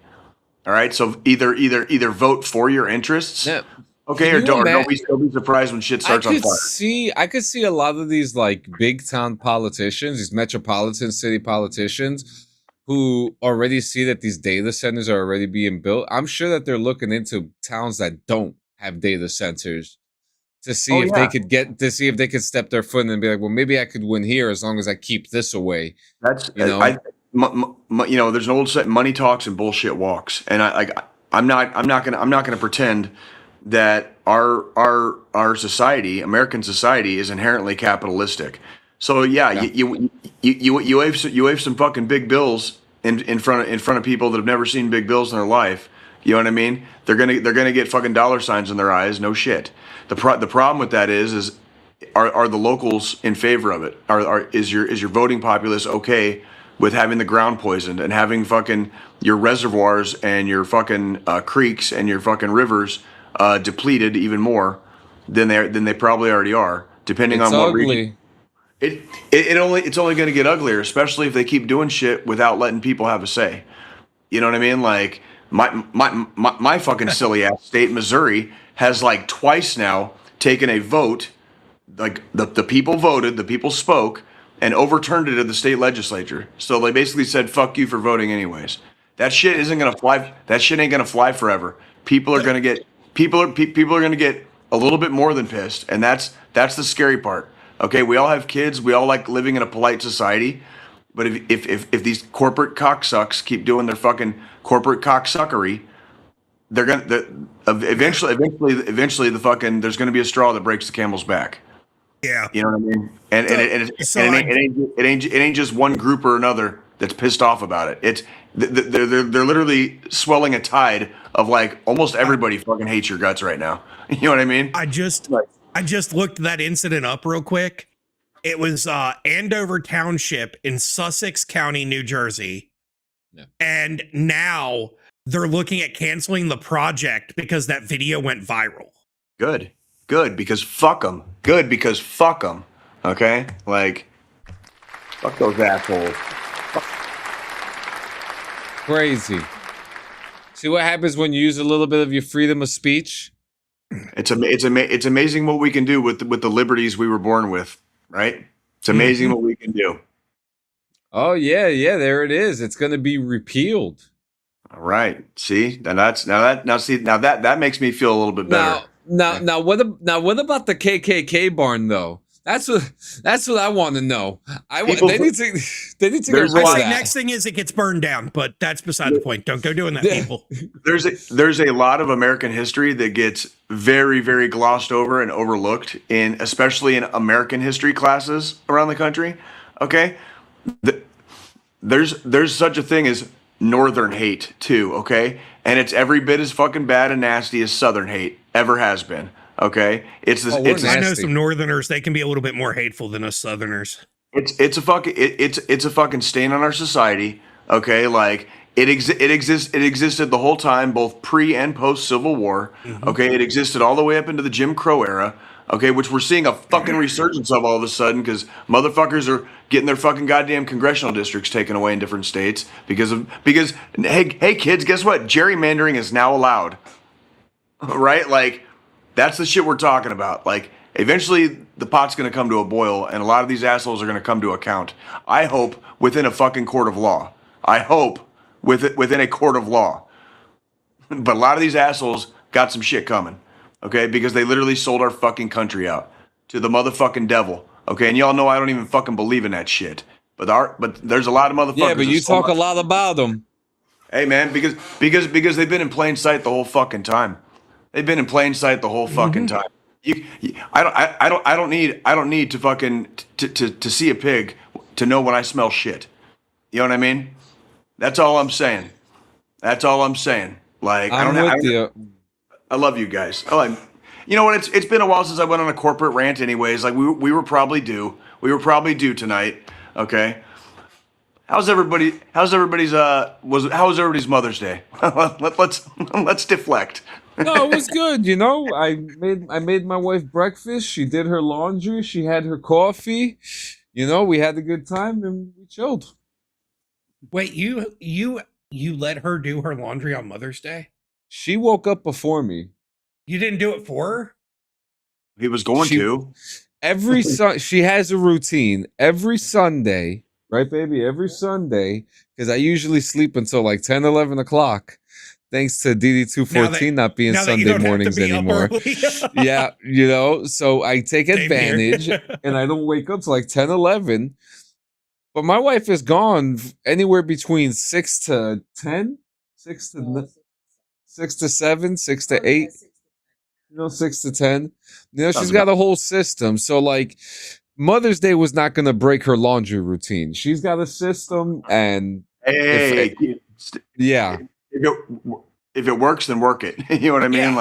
All right? So either vote for your interests. Yeah. Okay, or don't be surprised when shit starts on fire. I could see a lot of these like big town politicians, these metropolitan city politicians, who already see that these data centers are already being built. I'm sure that they're looking into towns that don't have data centers to see they could step their foot in and be like, well, maybe I could win here as long as I keep this away. That's there's an old set, money talks and bullshit walks, and I'm not gonna pretend that our society, American society, is inherently capitalistic. So yeah, you wave some fucking big bills in front of people that have never seen big bills in their life. You know what I mean? They're gonna get fucking dollar signs in their eyes. No shit. The problem with that is are the locals in favor of it? Is your voting populace okay with having the ground poisoned and having fucking your reservoirs and your fucking creeks and your fucking rivers depleted even more than they probably already are, depending It's on what ugly. region. It's only going to get uglier, especially if they keep doing shit without letting people have a say. You know what I mean? Like my fucking silly ass state, Missouri, has like twice now taken a vote. Like the people voted, the people spoke, and overturned it at the state legislature. So they basically said, "Fuck you for voting anyways." That shit isn't gonna fly. That shit ain't gonna fly forever. People are gonna get people are gonna get a little bit more than pissed, and that's the scary part. Okay, we all have kids. We all like living in a polite society. But if these corporate cocksucks keep doing their fucking corporate cocksuckery, eventually the fucking there's gonna be a straw that breaks the camel's back. Yeah. You know what I mean? And it ain't just one group or another that's pissed off about it. It's they're literally swelling a tide of like almost everybody fucking hates your guts right now. You know what I mean? I just looked that incident up real quick. It was Andover Township in Sussex County, New Jersey. Yeah. And now they're looking at canceling the project because that video went viral. Good, because fuck them. Good, because fuck them. Okay? Like, fuck those assholes. Crazy. See what happens when you use a little bit of your freedom of speech? It's amazing what we can do with the liberties we were born with, right? It's amazing what we can do. Oh yeah, there it is. It's going to be repealed. All right. See? Now that makes me feel a little bit better. Now what about the KKK barn though? That's what I want to know. They need to get rid of that. Next thing is it gets burned down, but that's beside the point. Don't go doing that, people. There's a lot of American history that gets very, very glossed over and overlooked especially in American history classes around the country. Okay, there's such a thing as Northern hate too. Okay, and it's every bit as fucking bad and nasty as Southern hate ever has been. Okay, I know some Northerners. They can be a little bit more hateful than us Southerners. It's a fucking stain on our society. Okay, like it existed the whole time, both pre and post Civil War. Okay, it existed all the way up into the Jim Crow era. Okay, which we're seeing a fucking resurgence of all of a sudden because motherfuckers are getting their fucking goddamn congressional districts taken away in different states because hey kids, guess what? Gerrymandering is now allowed. Right, like. That's the shit we're talking about. Like, eventually the pot's going to come to a boil, and a lot of these assholes are going to come to account. I hope within a fucking court of law. I hope within a court of law. But a lot of these assholes got some shit coming, okay? Because they literally sold our fucking country out to the motherfucking devil, okay? And y'all know I don't even fucking believe in that shit. But there's a lot of motherfuckers. Yeah, but you talk a lot about them. Hey, man, because they've been in plain sight the whole fucking time. They've been in plain sight the whole fucking time. I don't need to fucking to see a pig to know when I smell shit. You know what I mean? That's all I'm saying. Like I love you guys. You know what? It's been a while since I went on a corporate rant. Anyways, like we were probably due. We were probably due tonight. Okay. How's everybody's Mother's Day? Let's deflect. No, it was good. You know, I made my wife breakfast. She did her laundry. She had her coffee. You know, we had a good time and we chilled. Wait, you let her do her laundry on Mother's Day? She woke up before me. You didn't do it for her? He was going to. She has a routine every Sunday, right, baby? Every Sunday, because I usually sleep until like 10, 11 o'clock. Thanks to DD214 not being Sunday mornings anymore. Yeah, you know, so I take advantage and I don't wake up till like 10, 11. But my wife is gone anywhere between 6 to 10, 6 to 7, 6 to 8. 6 to 10. She's got a whole system. So like Mother's Day was not going to break her laundry routine. She's got a system, and hey, if it works, then work it. You know what I mean?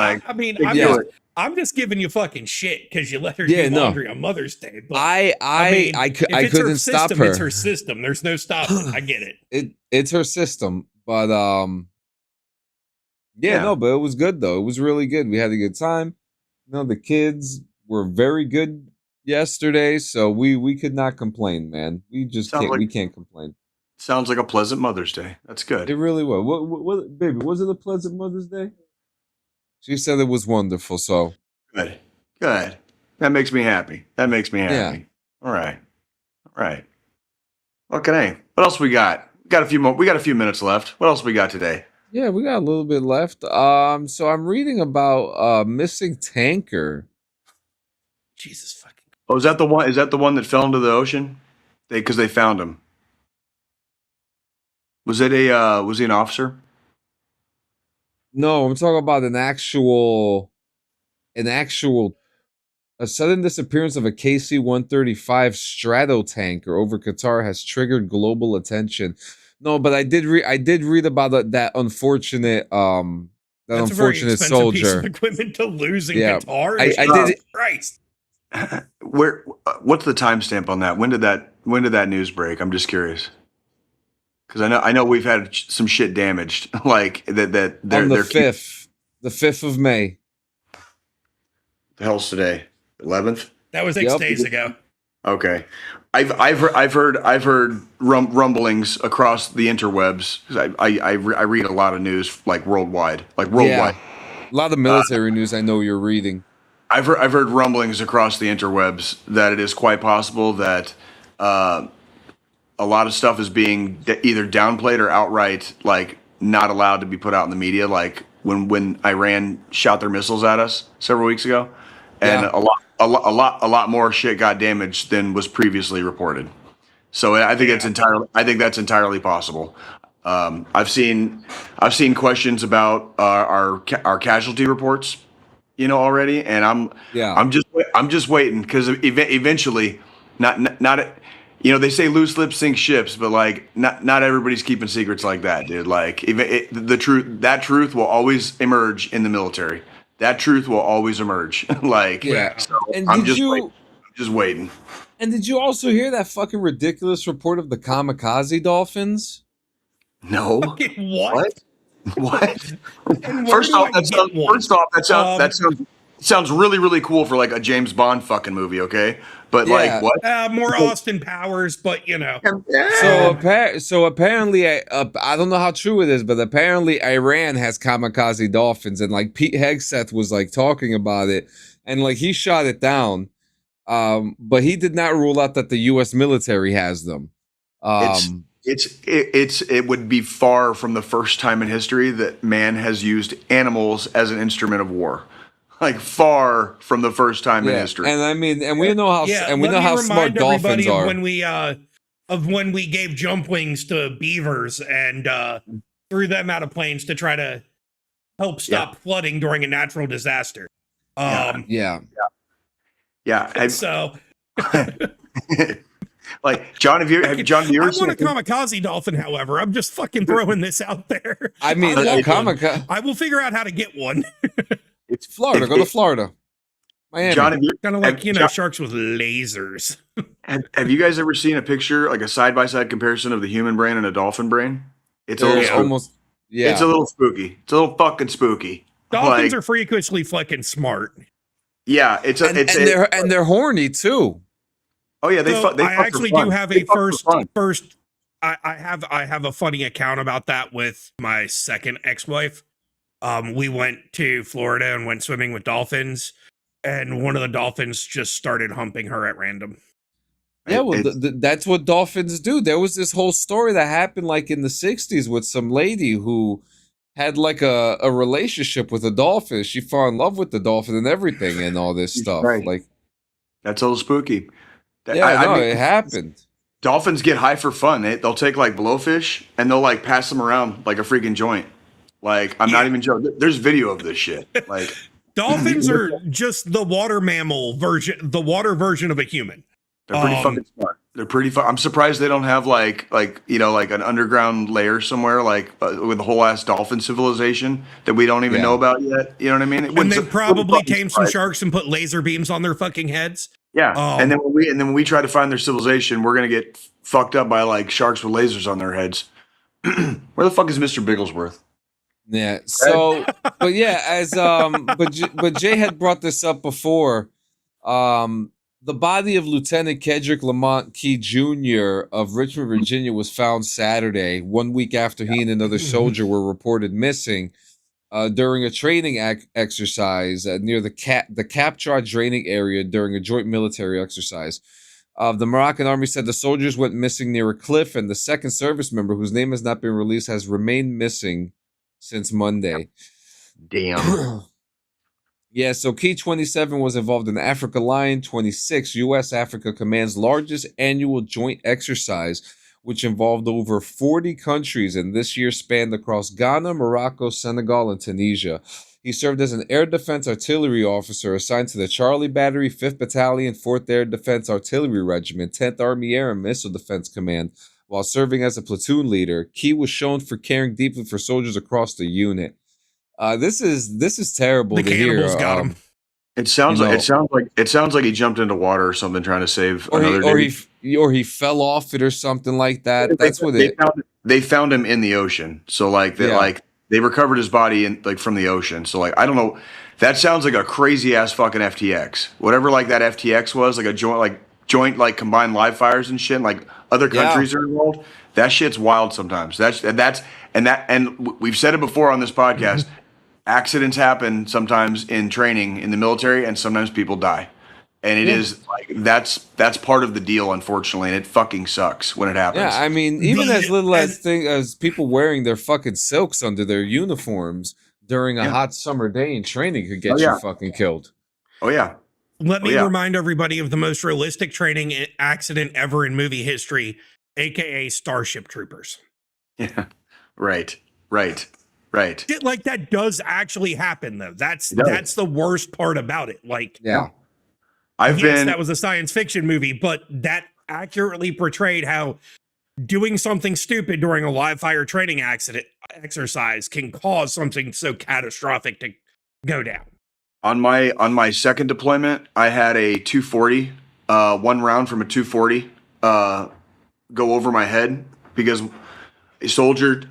Yeah, I'm just giving you fucking shit because you let her do laundry on Mother's Day. But I couldn't stop her. It's her system. There's no stopping. I get it. It's her system, but but it was good though. It was really good. We had a good time. The kids were very good yesterday, so we could not complain, man. We just can't complain. Sounds like a pleasant Mother's Day. That's good. It really was. What baby, was it a pleasant Mother's Day? She said it was wonderful, so good. That makes me happy. Yeah. All right. Okay. What else we got? We got a few minutes left. What else we got today? Yeah, we got a little bit left. So I'm reading about missing tanker. Jesus fucking. Oh, is that the one? Is that the one that fell into the ocean? Because they found him. Was he an officer? No, I'm talking about a sudden disappearance of a KC-135 Stratotanker over Qatar has triggered global attention. No, but I did read about that unfortunate That's unfortunate a very soldier piece of equipment to lose in Qatar. I did. Christ. What's the timestamp on that? When did that news break? I'm just curious. Because I know we've had some shit damaged, like that. On the 5th of May. The hell's today? 11th. That was 6 days ago. Okay, I've heard rumblings across the interwebs. I read a lot of news like worldwide. Yeah. A lot of military news. I know you're reading. I've heard rumblings across the interwebs that it is quite possible that a lot of stuff is being either downplayed or outright like not allowed to be put out in the media, like when Iran shot their missiles at us several weeks ago, and a lot more shit got damaged than was previously reported. So I think that's entirely possible. I've seen questions about our casualty reports, already, and I'm just waiting because eventually, not. They say loose lips sink ships, but like not everybody's keeping secrets like that, dude. Like that truth will always emerge in the military. That truth will always emerge. So and I'm just waiting. And did you also hear that fucking ridiculous report of the kamikaze dolphins? No. Fucking what? What? First off, that sounds really, really cool for like a James Bond fucking movie, okay? But like what? More Austin Powers, but So apparently, I don't know how true it is, but apparently Iran has kamikaze dolphins, and like Pete Hegseth was like talking about it, and like he shot it down, but he did not rule out that the U.S. military has them. It would be far from the first time in history that man has used animals as an instrument of war. Like far from the first time in history. And I mean, and we know how smart dolphins are. When we gave jump wings to beavers and threw them out of planes to try to help stop flooding during a natural disaster. So like John, have you ever I want a kamikaze dolphin, however. I'm just fucking throwing this out there. I mean, I will figure out how to get one. It's Florida. Go to Florida. Miami. John, kind of like sharks with lasers. Have you guys ever seen a picture, like a side-by-side comparison of the human brain and a dolphin brain? It's It's a little spooky. It's a little fucking spooky. Dolphins are freakishly fucking smart. Yeah, and they're horny too. Oh yeah, I actually do have a first. I have a funny account about that with my second ex-wife. We went to Florida and went swimming with dolphins, and one of the dolphins just started humping her at random. Yeah, well, that's what dolphins do. There was this whole story that happened like in the 60s with some lady who had like a relationship with a dolphin. She fell in love with the dolphin and everything and all this stuff. Right. Like, that's a little spooky. It happened. Dolphins get high for fun. They'll take like blowfish and they'll like pass them around like a freaking joint. Like, I'm not even joking. There's video of this shit. Like, Dolphins are just the water mammal version, the water version of a human. They're pretty fucking smart. They're pretty fun. I'm surprised they don't have like an underground layer somewhere with a whole ass dolphin civilization that we don't even know about yet. You know what I mean? And they probably tame some sharks and put laser beams on their fucking heads. Yeah, and then when we try to find their civilization, we're gonna get fucked up by like sharks with lasers on their heads. Where the fuck is Mr. Bigglesworth? Yeah. So, but yeah, but Jay had brought this up before. The body of Lieutenant Kedrick Lamont Key Jr. of Richmond, Virginia, was found Saturday, 1 week after he and another soldier were reported missing during a training exercise near the Captra training area during a joint military exercise. The Moroccan army said the soldiers went missing near a cliff, and the second service member, whose name has not been released, has remained missing since Monday. Damn. Yeah, so Key 27 was involved in the Africa Line 26, U.S. Africa Command's largest annual joint exercise, which involved over 40 countries, and this year spanned across Ghana, Morocco, Senegal, and Tunisia. He served as an air defense artillery officer assigned to the Charlie Battery, 5th Battalion, 4th Air Defense Artillery Regiment, 10th Army Air and Missile Defense Command. While serving as a platoon leader, Key was shown for caring deeply for soldiers across the unit. This is terrible the to hear. cannibals got him. It sounds like he jumped into water or something trying to save another dude. Or he fell off it or something like that. That's what they found him in the ocean. So they recovered his body from the ocean. So I don't know. That sounds like a crazy ass fucking FTX. Whatever that FTX was, like a joint combined live fires and shit. And, other countries are involved. That shit's wild sometimes. And we've said it before on this podcast. Accidents happen sometimes in training in the military, and sometimes people die. And it is that's part of the deal, unfortunately, and it fucking sucks when it happens. Yeah, I mean, even as little as people wearing their fucking silks under their uniforms during a hot summer day in training could get you fucking killed. Oh yeah. Let me remind everybody of the most realistic training accident ever in movie history, aka Starship Troopers. Yeah. Right. Shit like that does actually happen, though. That's the worst part about it. That was a science fiction movie, but that accurately portrayed how doing something stupid during a live fire training exercise can cause something so catastrophic to go down. On my second deployment, I had a 240, one round from a 240 go over my head because a soldier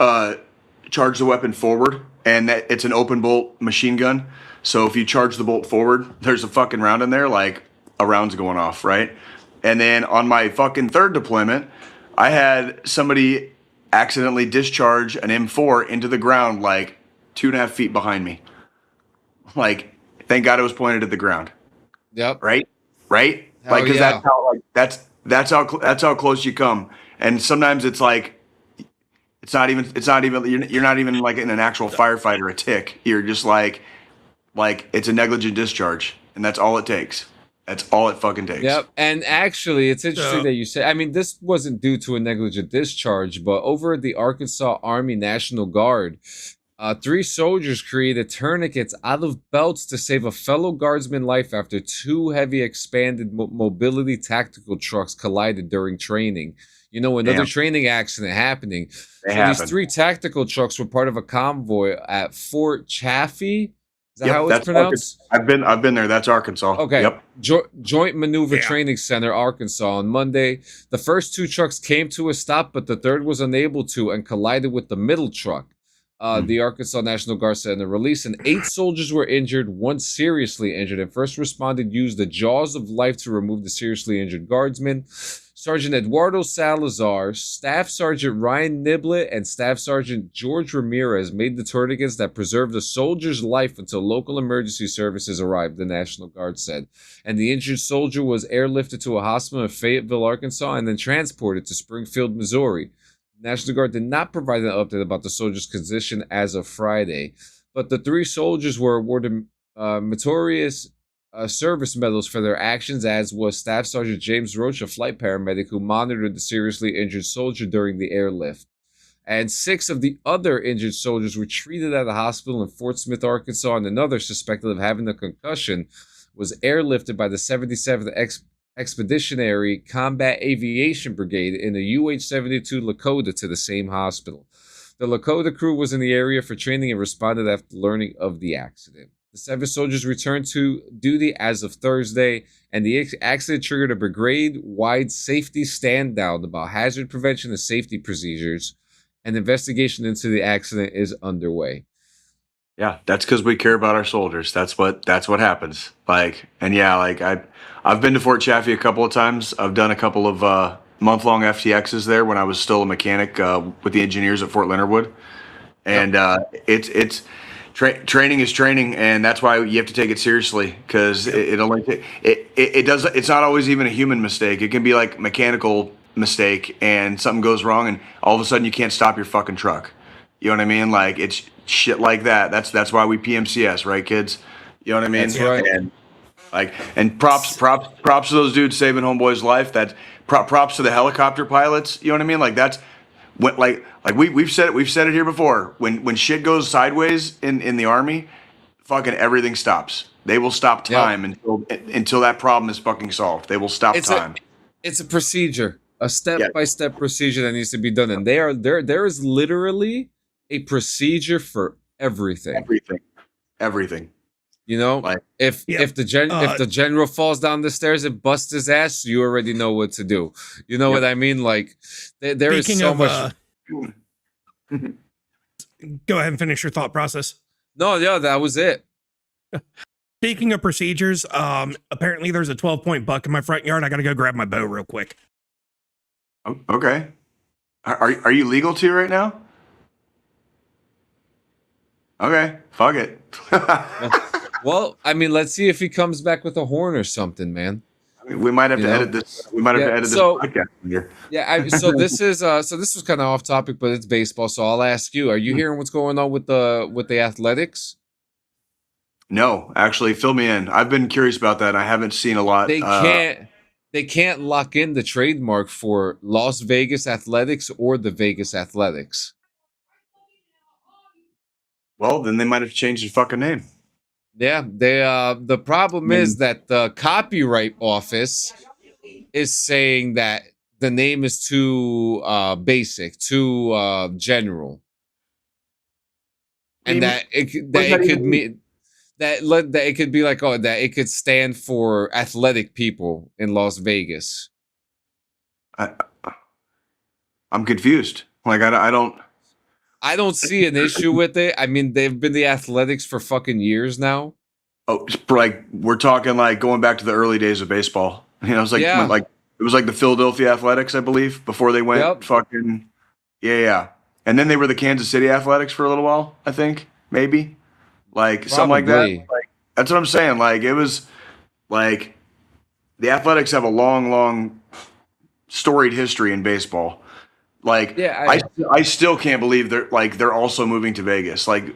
charged the weapon forward, and it's an open bolt machine gun. So if you charge the bolt forward, there's a fucking round in there, a round's going off, right? And then on my fucking third deployment, I had somebody accidentally discharge an M4 into the ground 2.5 feet behind me. Thank God it was pointed at the ground. Yep. Right? Because that's how close you come. And sometimes it's it's not even you're not even in an actual firefight or a tick. You're just it's a negligent discharge, and that's all it takes. That's all it fucking takes. Yep. And actually, it's interesting that you say, I mean, this wasn't due to a negligent discharge, but over at the Arkansas Army National Guard, 3 soldiers created tourniquets out of belts to save a fellow guardsman's life after 2 heavy expanded mobility tactical trucks collided during training. Another training accident happening. These 3 tactical trucks were part of a convoy at Fort Chaffee. Is that how it's pronounced? I've been there. That's Arkansas. Okay. Yep. Joint Maneuver Training Center, Arkansas. On Monday, the first 2 trucks came to a stop, but the third was unable to and collided with the middle truck. The Arkansas National Guard said in a release, and 8 soldiers were injured, 1 seriously injured, and first responded used the jaws of life to remove the seriously injured guardsman. Sergeant Eduardo Salazar, Staff Sergeant Ryan Niblett, and Staff Sergeant George Ramirez made the tourniquets that preserved a soldier's life until local emergency services arrived, the National Guard said. And the injured soldier was airlifted to a hospital in Fayetteville, Arkansas, and then transported to Springfield, Missouri. The National Guard did not provide an update about the soldier's condition as of Friday, but the 3 soldiers were awarded meritorious service medals for their actions, as was Staff Sergeant James Roach, a flight paramedic who monitored the seriously injured soldier during the airlift. And 6 of the other injured soldiers were treated at a hospital in Fort Smith, Arkansas, and another suspected of having a concussion was airlifted by the 77th Expeditionary Combat Aviation Brigade in a UH-72 Lakota to the same hospital. The Lakota crew was in the area for training and responded after learning of the accident. The 7 soldiers returned to duty as of Thursday, and the accident triggered a brigade-wide safety stand-down about hazard prevention and safety procedures. An investigation into the accident is underway. Yeah, that's because we care about our soldiers. That's what happens. Like, and yeah, like I've been to Fort Chaffee a couple of times. I've done a couple of month-long FTXs there when I was still a mechanic with the engineers at Fort Leonard Wood, and it's training is training, and that's why you have to take it seriously because it does. It's not always even a human mistake. It can be like mechanical mistake and something goes wrong and all of a sudden you can't stop your fucking truck. You know what I mean? Like it's shit like that. That's why we PMCS, right, kids? You know what I mean? That's right. And props to those dudes saving homeboy's life. That props to the helicopter pilots. You know what I mean? Like that's what we've said it here before. When shit goes sideways in the Army, fucking everything stops. They will stop time until that problem is fucking solved. They will stop time. It's a procedure. A step-by-step procedure that needs to be done, and there is literally a procedure for everything. Everything. You know, like, if the general falls down the stairs and busts his ass, you already know what to do. You know what I mean? Like there is so much. Go ahead and finish your thought process. No, yeah, that was it. Speaking of procedures, apparently there's a 12-point buck in my front yard. I got to go grab my bow real quick. Okay. Are you legal to right now? Okay, fuck it. Well, I mean, let's see if he comes back with a horn or something, man. I mean, we might have to edit this. We might have to edit this podcast here. Yeah. So this was kind of off topic, but it's baseball. So I'll ask you: are you hearing what's going on with the Athletics? No, actually, fill me in. I've been curious about that. I haven't seen a lot. They can't lock in the trademark for Las Vegas Athletics or the Vegas Athletics. Well, then they might have changed the fucking name. Yeah, the problem is that the Copyright Office is saying that the name is too basic, too general, and that it could mean that it could be like, oh, that it could stand for athletic people in Las Vegas. I'm confused. Like I don't see an issue with it. I mean, they've been the Athletics for fucking years now. Oh, like we're talking like going back to the early days of baseball. You know, it's like it was like the Philadelphia Athletics, I believe, before they went fucking yeah. And then they were the Kansas City Athletics for a little while, I think, maybe. Like something like that. Like, that's what I'm saying. Like it was like the Athletics have a long storied history in baseball. Like I still can't believe they're also moving to Vegas. Like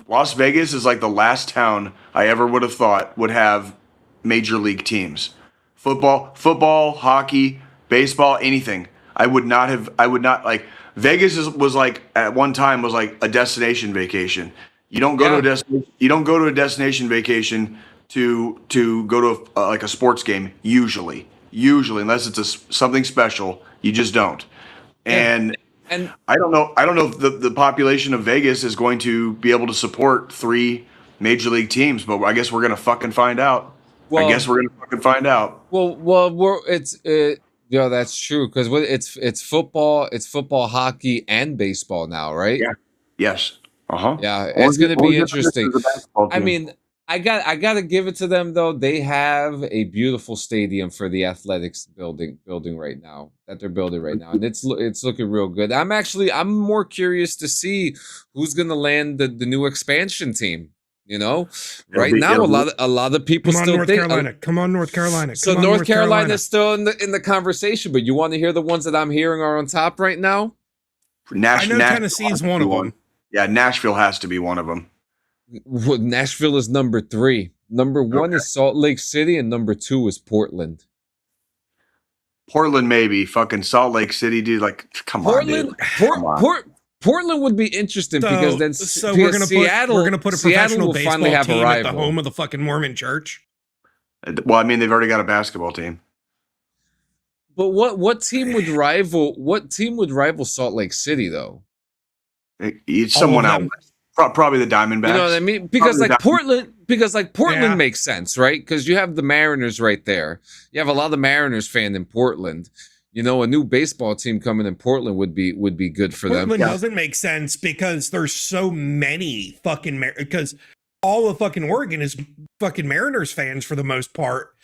Las Vegas is like the last town I ever would have thought would have major league teams. Football, hockey, baseball, anything. I would not like Vegas was like at one time was like a destination vacation. You don't go to a destination vacation to go to like a sports game usually unless it's something special. You just don't. And I don't know if the population of Vegas is going to be able to support 3 major league teams, but I guess we're gonna fucking find out. Well, that's true because it's football, hockey, and baseball now, right? Yeah. Yes. Yeah, it's going to be interesting. I mean, I got to give it to them though. They have a beautiful stadium for the Athletics building right now that they're building right now, and it's looking real good. I'm more curious to see who's going to land the new expansion team. You know, right now a lot of people still think come on, North Carolina. So North Carolina is still in the conversation, but you want to hear the ones that I'm hearing are on top right now? I know Tennessee's one of them. Yeah, Nashville has to be one of them. Nashville is number 3. Number 1 is Salt Lake City, and number 2 is Portland. Portland, maybe. Fucking Salt Lake City, dude. Like, come on, dude. Portland would be interesting because then we're gonna put a professional baseball team at the home of the fucking Mormon church. Well, I mean, they've already got a basketball team. But what team would rival Salt Lake City though? It's someone else. Probably the Diamondbacks. You know what I mean? Because Portland makes sense, right? Because you have the Mariners right there. You have a lot of Mariners fan in Portland. You know, a new baseball team coming in Portland would be good for them. Portland doesn't make sense because there's so many fucking because all of fucking Oregon is fucking Mariners fans for the most part,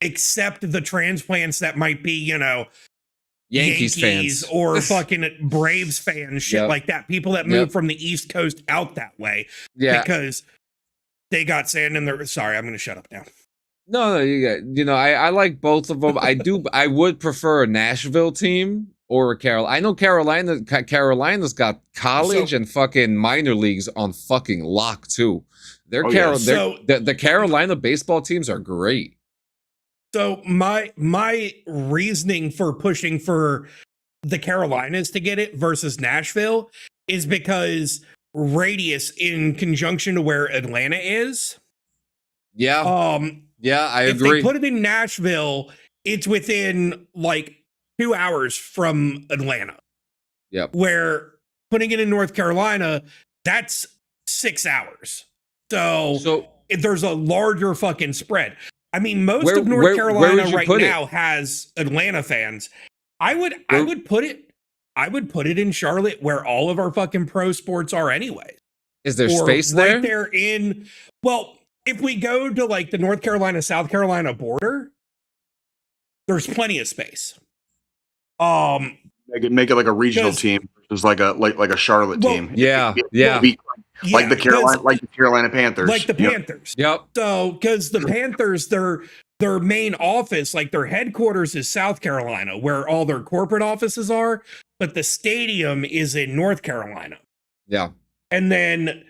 except the transplants that might be, you know, Yankees fans or fucking Braves fans, shit like that. People that move from the East Coast out that way, because they got sand in their. Sorry, I'm going to shut up now. No, I like both of them. I would prefer a Nashville team or a Carolina. I know Carolina's got college and fucking minor leagues on fucking lock too. The Carolina baseball teams are great. So my reasoning for pushing for the Carolinas to get it versus Nashville is because radius in conjunction to where Atlanta is. Yeah. Yeah, I agree. If they put it in Nashville, it's within like 2 hours from Atlanta. Yep. Where putting it in North Carolina, that's 6 hours. So if there's a larger fucking spread. I mean, most of North Carolina right now has Atlanta fans. I would put it in Charlotte where all of our fucking pro sports are anyway. Is there space there? Right there if we go to like the North Carolina, South Carolina border, there's plenty of space. Make it like a regional team versus like a Charlotte team. Yeah. Like the Carolina Panthers. Like the Panthers. Yep. So because the Panthers, their main office, like their headquarters is South Carolina, where all their corporate offices are, but the stadium is in North Carolina. Yeah. And then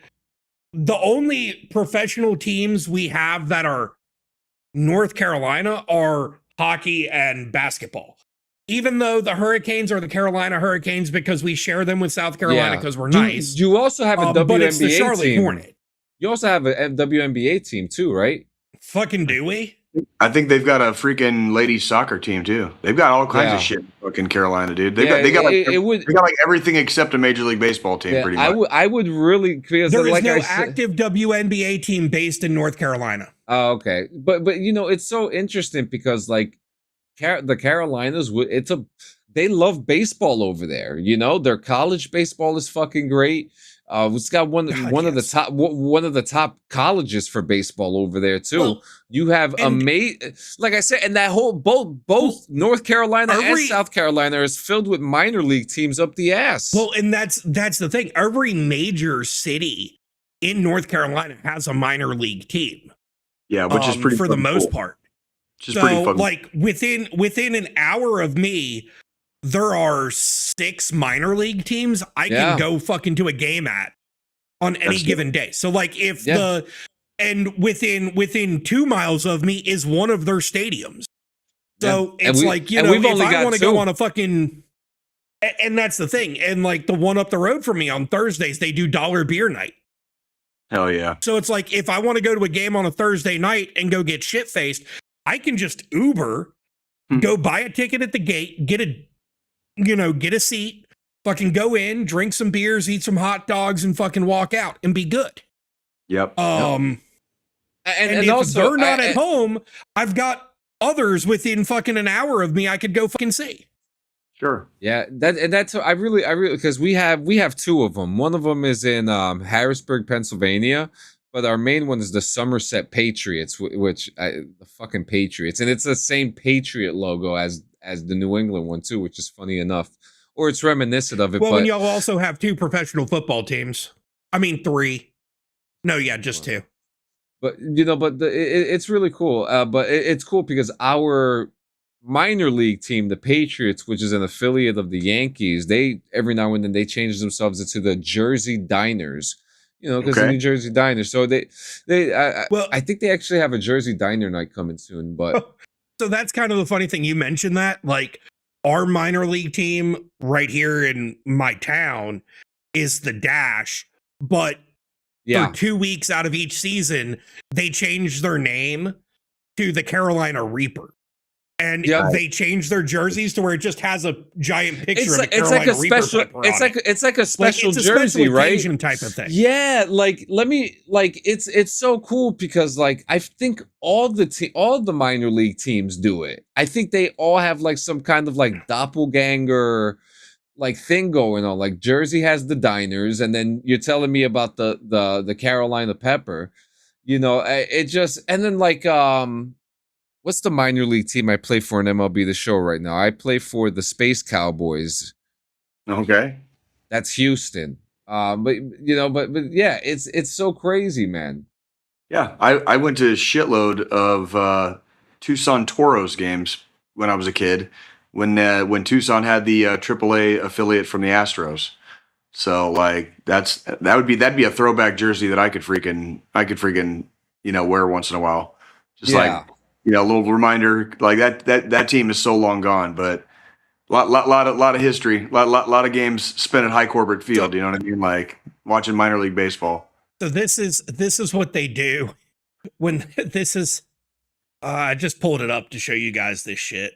the only professional teams we have that are North Carolina are hockey and basketball. Even though the Hurricanes are the Carolina Hurricanes because we share them with South Carolina because we're nice. You also have a WNBA but it's the Charlotte team. Hornet. You also have a WNBA team too, right? Fucking do we? I think they've got a freaking ladies soccer team too. They've got all kinds of shit in fucking Carolina, dude. They got like everything except a Major League Baseball team, pretty much. I would really, because there is no active WNBA team based in North Carolina. Oh, okay. But you know, it's so interesting because like the Carolinas, they love baseball over there. You know, their college baseball is fucking great. It's got one of the top colleges for baseball over there too. Well, you have like I said, and that whole both North Carolina and South Carolina is filled with minor league teams up the ass. Well, and that's the thing. Every major city in North Carolina has a minor league team. Yeah, which is pretty for the most part. Which is pretty fun. Like within an hour of me, there are 6 minor league teams I can go fucking to a game at on any given day. So like if within 2 miles of me is one of their stadiums. So it's like, you know, if I want to go on a fucking, and that's the thing. And like the one up the road from me on Thursdays, they do dollar beer night. Hell yeah. So it's like, if I want to go to a game on a Thursday night and go get shit faced, I can just Uber, go buy a ticket at the gate, get a seat, fucking go in, drink some beers, eat some hot dogs, and fucking walk out and be good. Yep. And if also, they're not at home, I've got others within fucking an hour of me I could go fucking see. Sure. Yeah, that's I really because we have 2 of them. One of them is in Harrisburg, Pennsylvania. But our main one is the Somerset Patriots, the fucking Patriots, and it's the same Patriot logo as the New England one too, which is funny enough, or it's reminiscent of it. Well, and y'all also have 2 professional football teams. I mean 3. No, yeah, just 2. But you know, it's really cool. But it's cool because our minor league team, the Patriots, which is an affiliate of the Yankees, they every now and then they change themselves into the Jersey Diners. You know, because the New Jersey Diner. So I think they actually have a Jersey Diner night coming soon. But so that's kind of the funny thing. You mentioned that, like, our minor league team right here in my town is the Dash, but for 2 weeks out of each season, they change their name to the Carolina Reaper. And they change their jerseys to where it just has a giant picture of the Carolina Reaper pepper on it. It's like a special jersey, special right? occasion type of thing. Yeah, it's so cool because like I think all the minor league teams do it. I think they all have like some kind of like doppelganger like thing going on. Like Jersey has the Diners, and then you're telling me about the Carolina Pepper. You know, it just, and then like what's the minor league team I play for in MLB The Show right now? I play for the Space Cowboys. Okay. That's Houston. But yeah, it's so crazy, man. Yeah, I went to a shitload of Tucson Toros games when I was a kid, when Tucson had the AAA affiliate from the Astros. So like that'd be a throwback jersey that I could freaking wear once in a while. Just like a little reminder, like that team is so long gone, but lot of history, lot of games spent at High Corbett Field. You know what I mean? Like watching minor league baseball. So this is what they do when this is. I just pulled it up to show you guys this shit.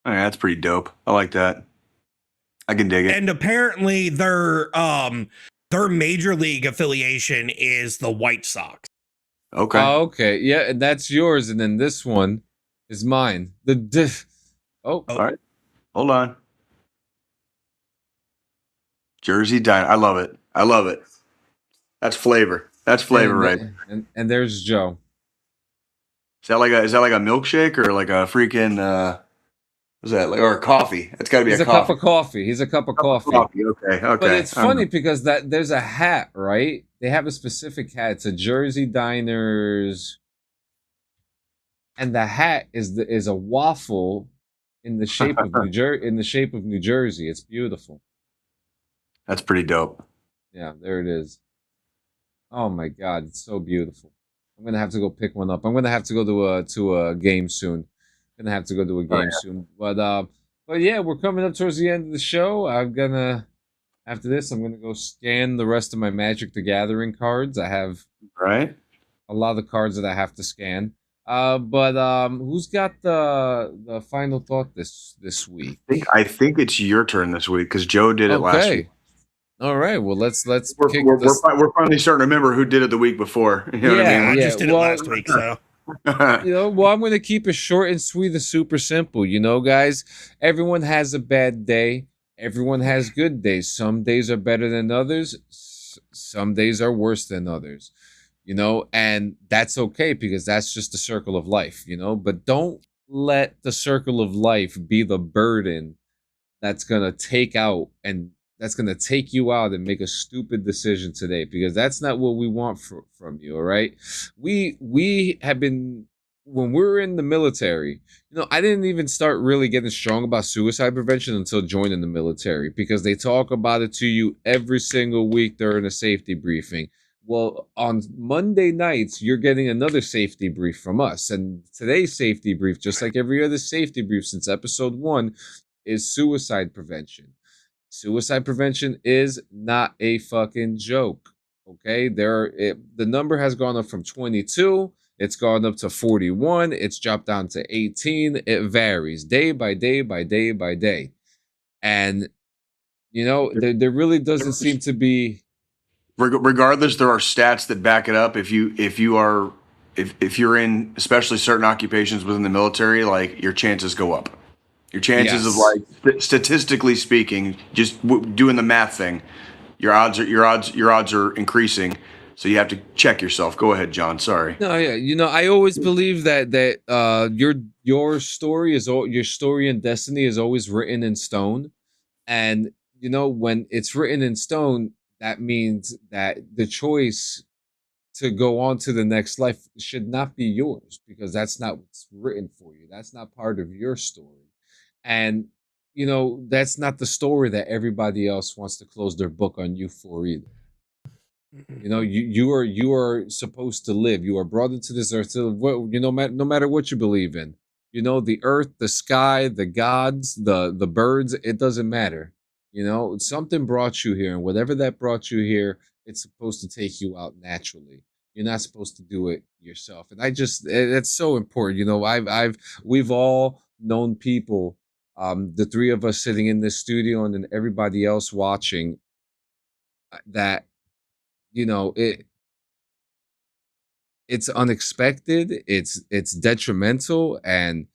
All right, that's pretty dope. I like that. I can dig it. And apparently their major league affiliation is the White Sox. Okay. Oh, okay. Yeah, and that's yours, and then this one is mine. All right. Hold on. Jersey Diner. I love it. I love it. That's flavor. That's flavor, right? And there's Joe. Is that like a milkshake or like a freaking what's that? Like, or a coffee? It's got to be He's a a cup of coffee. He's a cup of coffee. Okay. But it's funny because there's a hat, right? They have a specific hat. It's a Jersey Diners, and the hat is a waffle in the shape of New Jersey. It's beautiful. That's pretty dope. Yeah, there it is. Oh my God, it's so beautiful. I'm gonna have to go pick one up. I'm gonna have to go to a game soon. Soon. But yeah, we're coming up towards the end of the show. After this, I'm gonna go scan the rest of my Magic the Gathering cards. I have a lot of cards that I have to scan. Who's got the final thought this week? I think it's your turn this week because Joe did it last week. All right. Well, let's we're finally starting to remember who did it the week before. You know what I mean? I just did it last week, so. I'm going to keep it short and sweet and super simple. Guys, everyone has a bad day. Everyone has good days. Some days are better than others. Some days are worse than others. And that's okay because that's just the circle of life. But don't let the circle of life be the burden that's gonna take you out and make a stupid decision today, because that's not what we want from you. All right. We have been, when we were in the military, I didn't even start really getting strong about suicide prevention until joining the military, because they talk about it to you every single week during a safety briefing. Well, on Monday nights, you're getting another safety brief from us. And today's safety brief, just like every other safety brief since episode 1, is suicide prevention. Suicide prevention is not a fucking joke. Okay, the number has gone up from 22. It's gone up to 41. It's dropped down to 18. It varies day by day by day by day. And there really doesn't seem to be. Regardless, there are stats that back it up. If you're in especially certain occupations within the military, like your chances go up. Your chances of, like, statistically speaking, just doing the math thing, your odds are increasing. So you have to check yourself. Go ahead, John. Sorry. No, yeah. I always believe that your story and destiny is always written in stone. And when it's written in stone, that means that the choice to go on to the next life should not be yours, because that's not what's written for you. That's not part of your story. And, that's not the story that everybody else wants to close their book on you for either. You know, you are supposed to live. You are brought into this earth to no matter what you believe in. You know, the earth, the sky, the gods, the birds, it doesn't matter. You know, something brought you here, and whatever that brought you here, it's supposed to take you out naturally. You're not supposed to do it yourself. And it's so important. You know, we've all known people, the three of us sitting in this studio and then everybody else watching, that, you know, it's unexpected, it's detrimental, and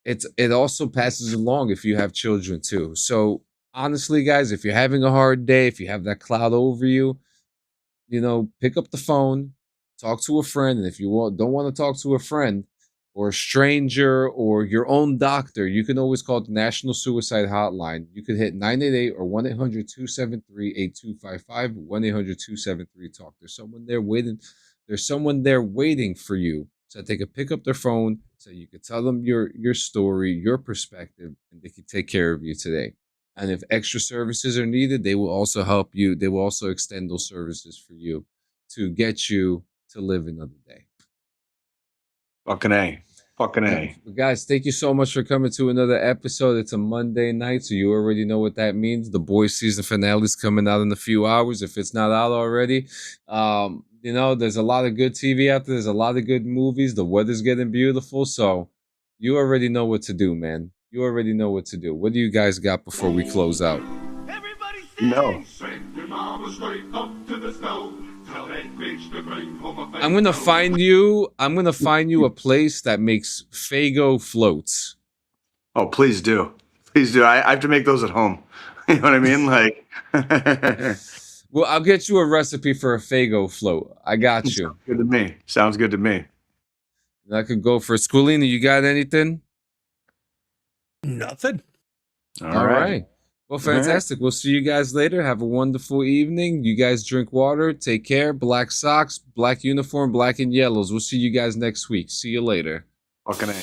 it also passes along if you have children too. So honestly, guys, if you're having a hard day, if you have that cloud over you, you know, pick up the phone, talk to a friend, and if you don't want to talk to a friend or a stranger or your own doctor, you can always call the National Suicide Hotline. You can hit 988 or 1-800-273-8255, 1-800-273-TALK. There's someone there waiting for you, so that they can pick up their phone, so you can tell them your story, your perspective, and they can take care of you today. And if extra services are needed, they will also help you. They will also extend those services for you to get you to live another day. Fucking A. Fucking A. Guys, thank you so much for coming to another episode. It's a Monday night, so you already know what that means. The Boys season finale is coming out in a few hours, if it's not out already. You know, there's a lot of good TV out there. There's a lot of good movies. The weather's getting beautiful, so you already know what to do, man. You already know what to do. What do you guys got before we close out? Everybody sing! No. Send your mama straight up to the stove. Tell that bitch to bring home a I'm gonna find you a place that makes Faygo floats. Oh, please do. Please do. I have to make those at home. You know what I mean? Like, Well, I'll get you a recipe for a Faygo float. I got you. Sounds good to me. Sounds good to me. And I could go for Squillini. You got anything? Nothing. All right. Well, fantastic. We'll see you guys later. Have a wonderful evening. You guys drink water. Take care. Black socks, black uniform, black and yellows. We'll see you guys next week. See you later. Fucking A.